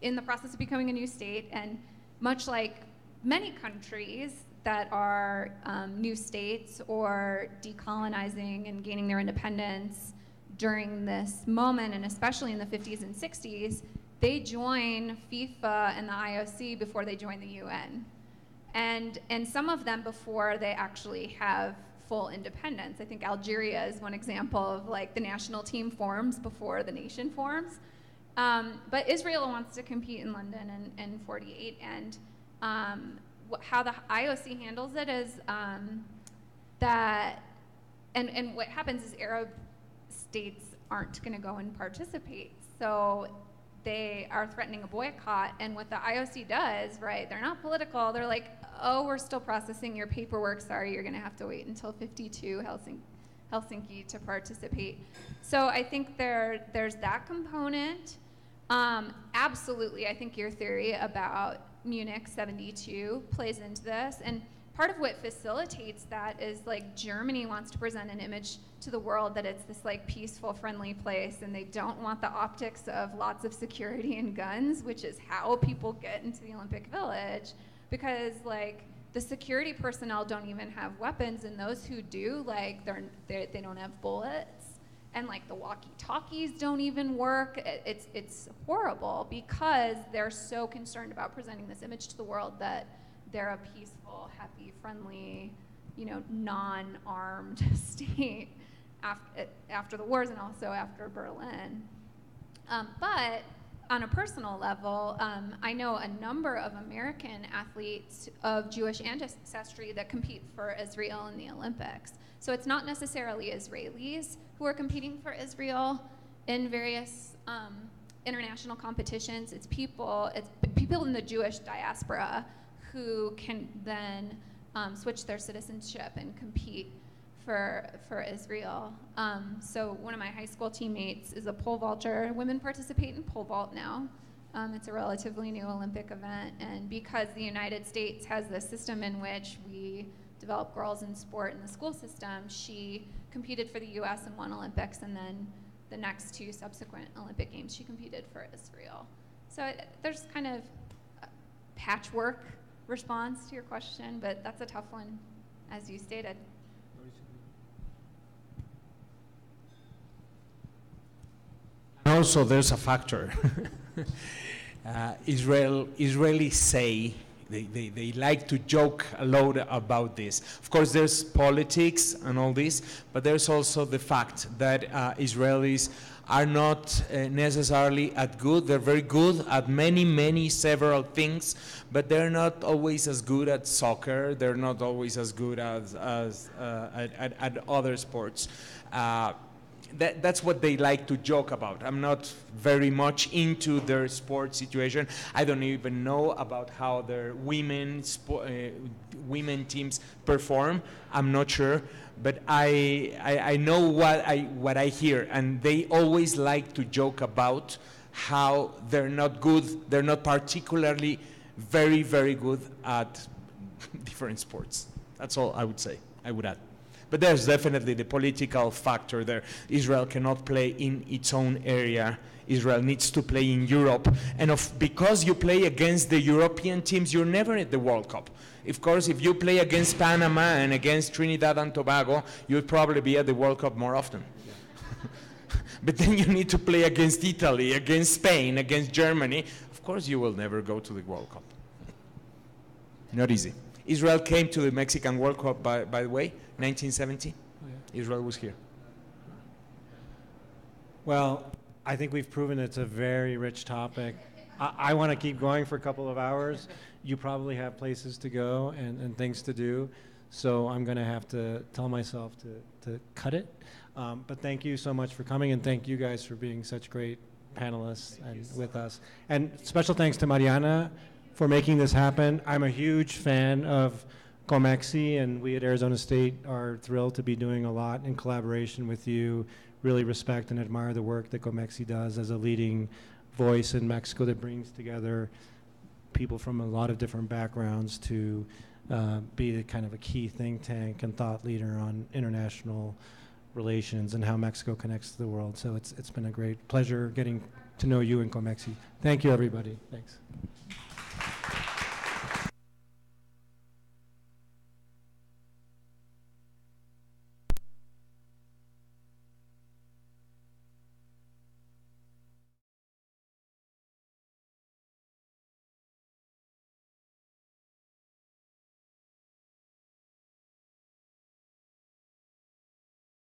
D: in the process of becoming a new state. And much like many countries that are new states or decolonizing and gaining their independence during this moment, and especially in the 50s and 60s, they join FIFA and the IOC before they join the UN. And some of them before they actually have full independence. I think Algeria is one example of like the national team forms before the nation forms. But Israel wants to compete in London in 48, and how the IOC handles it is that, and what happens is Arab states aren't going to go and participate, so they are threatening a boycott. And what the IOC does, right, they're not political, they're like, oh, we're still processing your paperwork, sorry, you're going to have to wait until 52 Helsinki to participate. So I think there's that component. Absolutely, I think your theory about Munich 72 plays into this, and part of what facilitates that is like Germany wants to present an image to the world that it's this like peaceful, friendly place, and they don't want the optics of lots of security and guns, which is how people get into the Olympic Village, because like the security personnel don't even have weapons, and those who do, like they don't have bullets, and like the walkie-talkies don't even work. It's horrible because they're so concerned about presenting this image to the world that they're a peaceful, happy, friendly, non-armed state after the wars and also after Berlin. But on a personal level, I know a number of American athletes of Jewish ancestry that compete for Israel in the Olympics. So it's not necessarily Israelis who are competing for Israel in various international competitions. It's people in the Jewish diaspora who can then switch their citizenship and compete for Israel. So one of my high school teammates is a pole vaulter. Women participate in pole vault now. It's a relatively new Olympic event, and because the United States has this system in which we develop girls in sport in the school system, she competed for the US and won Olympics, and then the next two subsequent Olympic Games she competed for Israel. So there's kind of a patchwork response to your question, but that's a tough one, as you stated.
C: Also, there's a factor. Israelis say, they like to joke a lot about this. Of course, there's politics and all this, but there's also the fact that Israelis are not necessarily as good. They're very good at several things, but they're not always as good at soccer. They're not always as good as at other sports. that's what they like to joke about. I'm not very much into their sport situation. I don't even know about how their women teams perform. I'm not sure, but I know what I hear, and they always like to joke about how they're not good. They're not particularly very, very good at different sports. That's all I would say. I would add. But there's definitely the political factor there. Israel cannot play in its own area. Israel needs to play in Europe. And because you play against the European teams, you're never at the World Cup. Of course, if you play against Panama and against Trinidad and Tobago, you'll probably be at the World Cup more often. But then you need to play against Italy, against Spain, against Germany. Of course, you will never go to the World Cup. Not easy. Israel came to the Mexican World Cup, by the way, 1970. Oh, yeah. Israel was here.
B: Well, I think we've proven it's a very rich topic. I want to keep going for a couple of hours. You probably have places to go and things to do, so I'm going to have to tell myself to cut it. But thank you so much for coming, and thank you guys for being such great panelists and with us. And special thanks to Mariana for making this happen. I'm a huge fan of COMEXI, and we at Arizona State are thrilled to be doing a lot in collaboration with you. Really respect and admire the work that COMEXI does as a leading voice in Mexico that brings together people from a lot of different backgrounds to be the kind of a key think tank and thought leader on international relations and how Mexico connects to the world. So it's been a great pleasure getting to know you in COMEXI. Thank you, everybody. Thanks.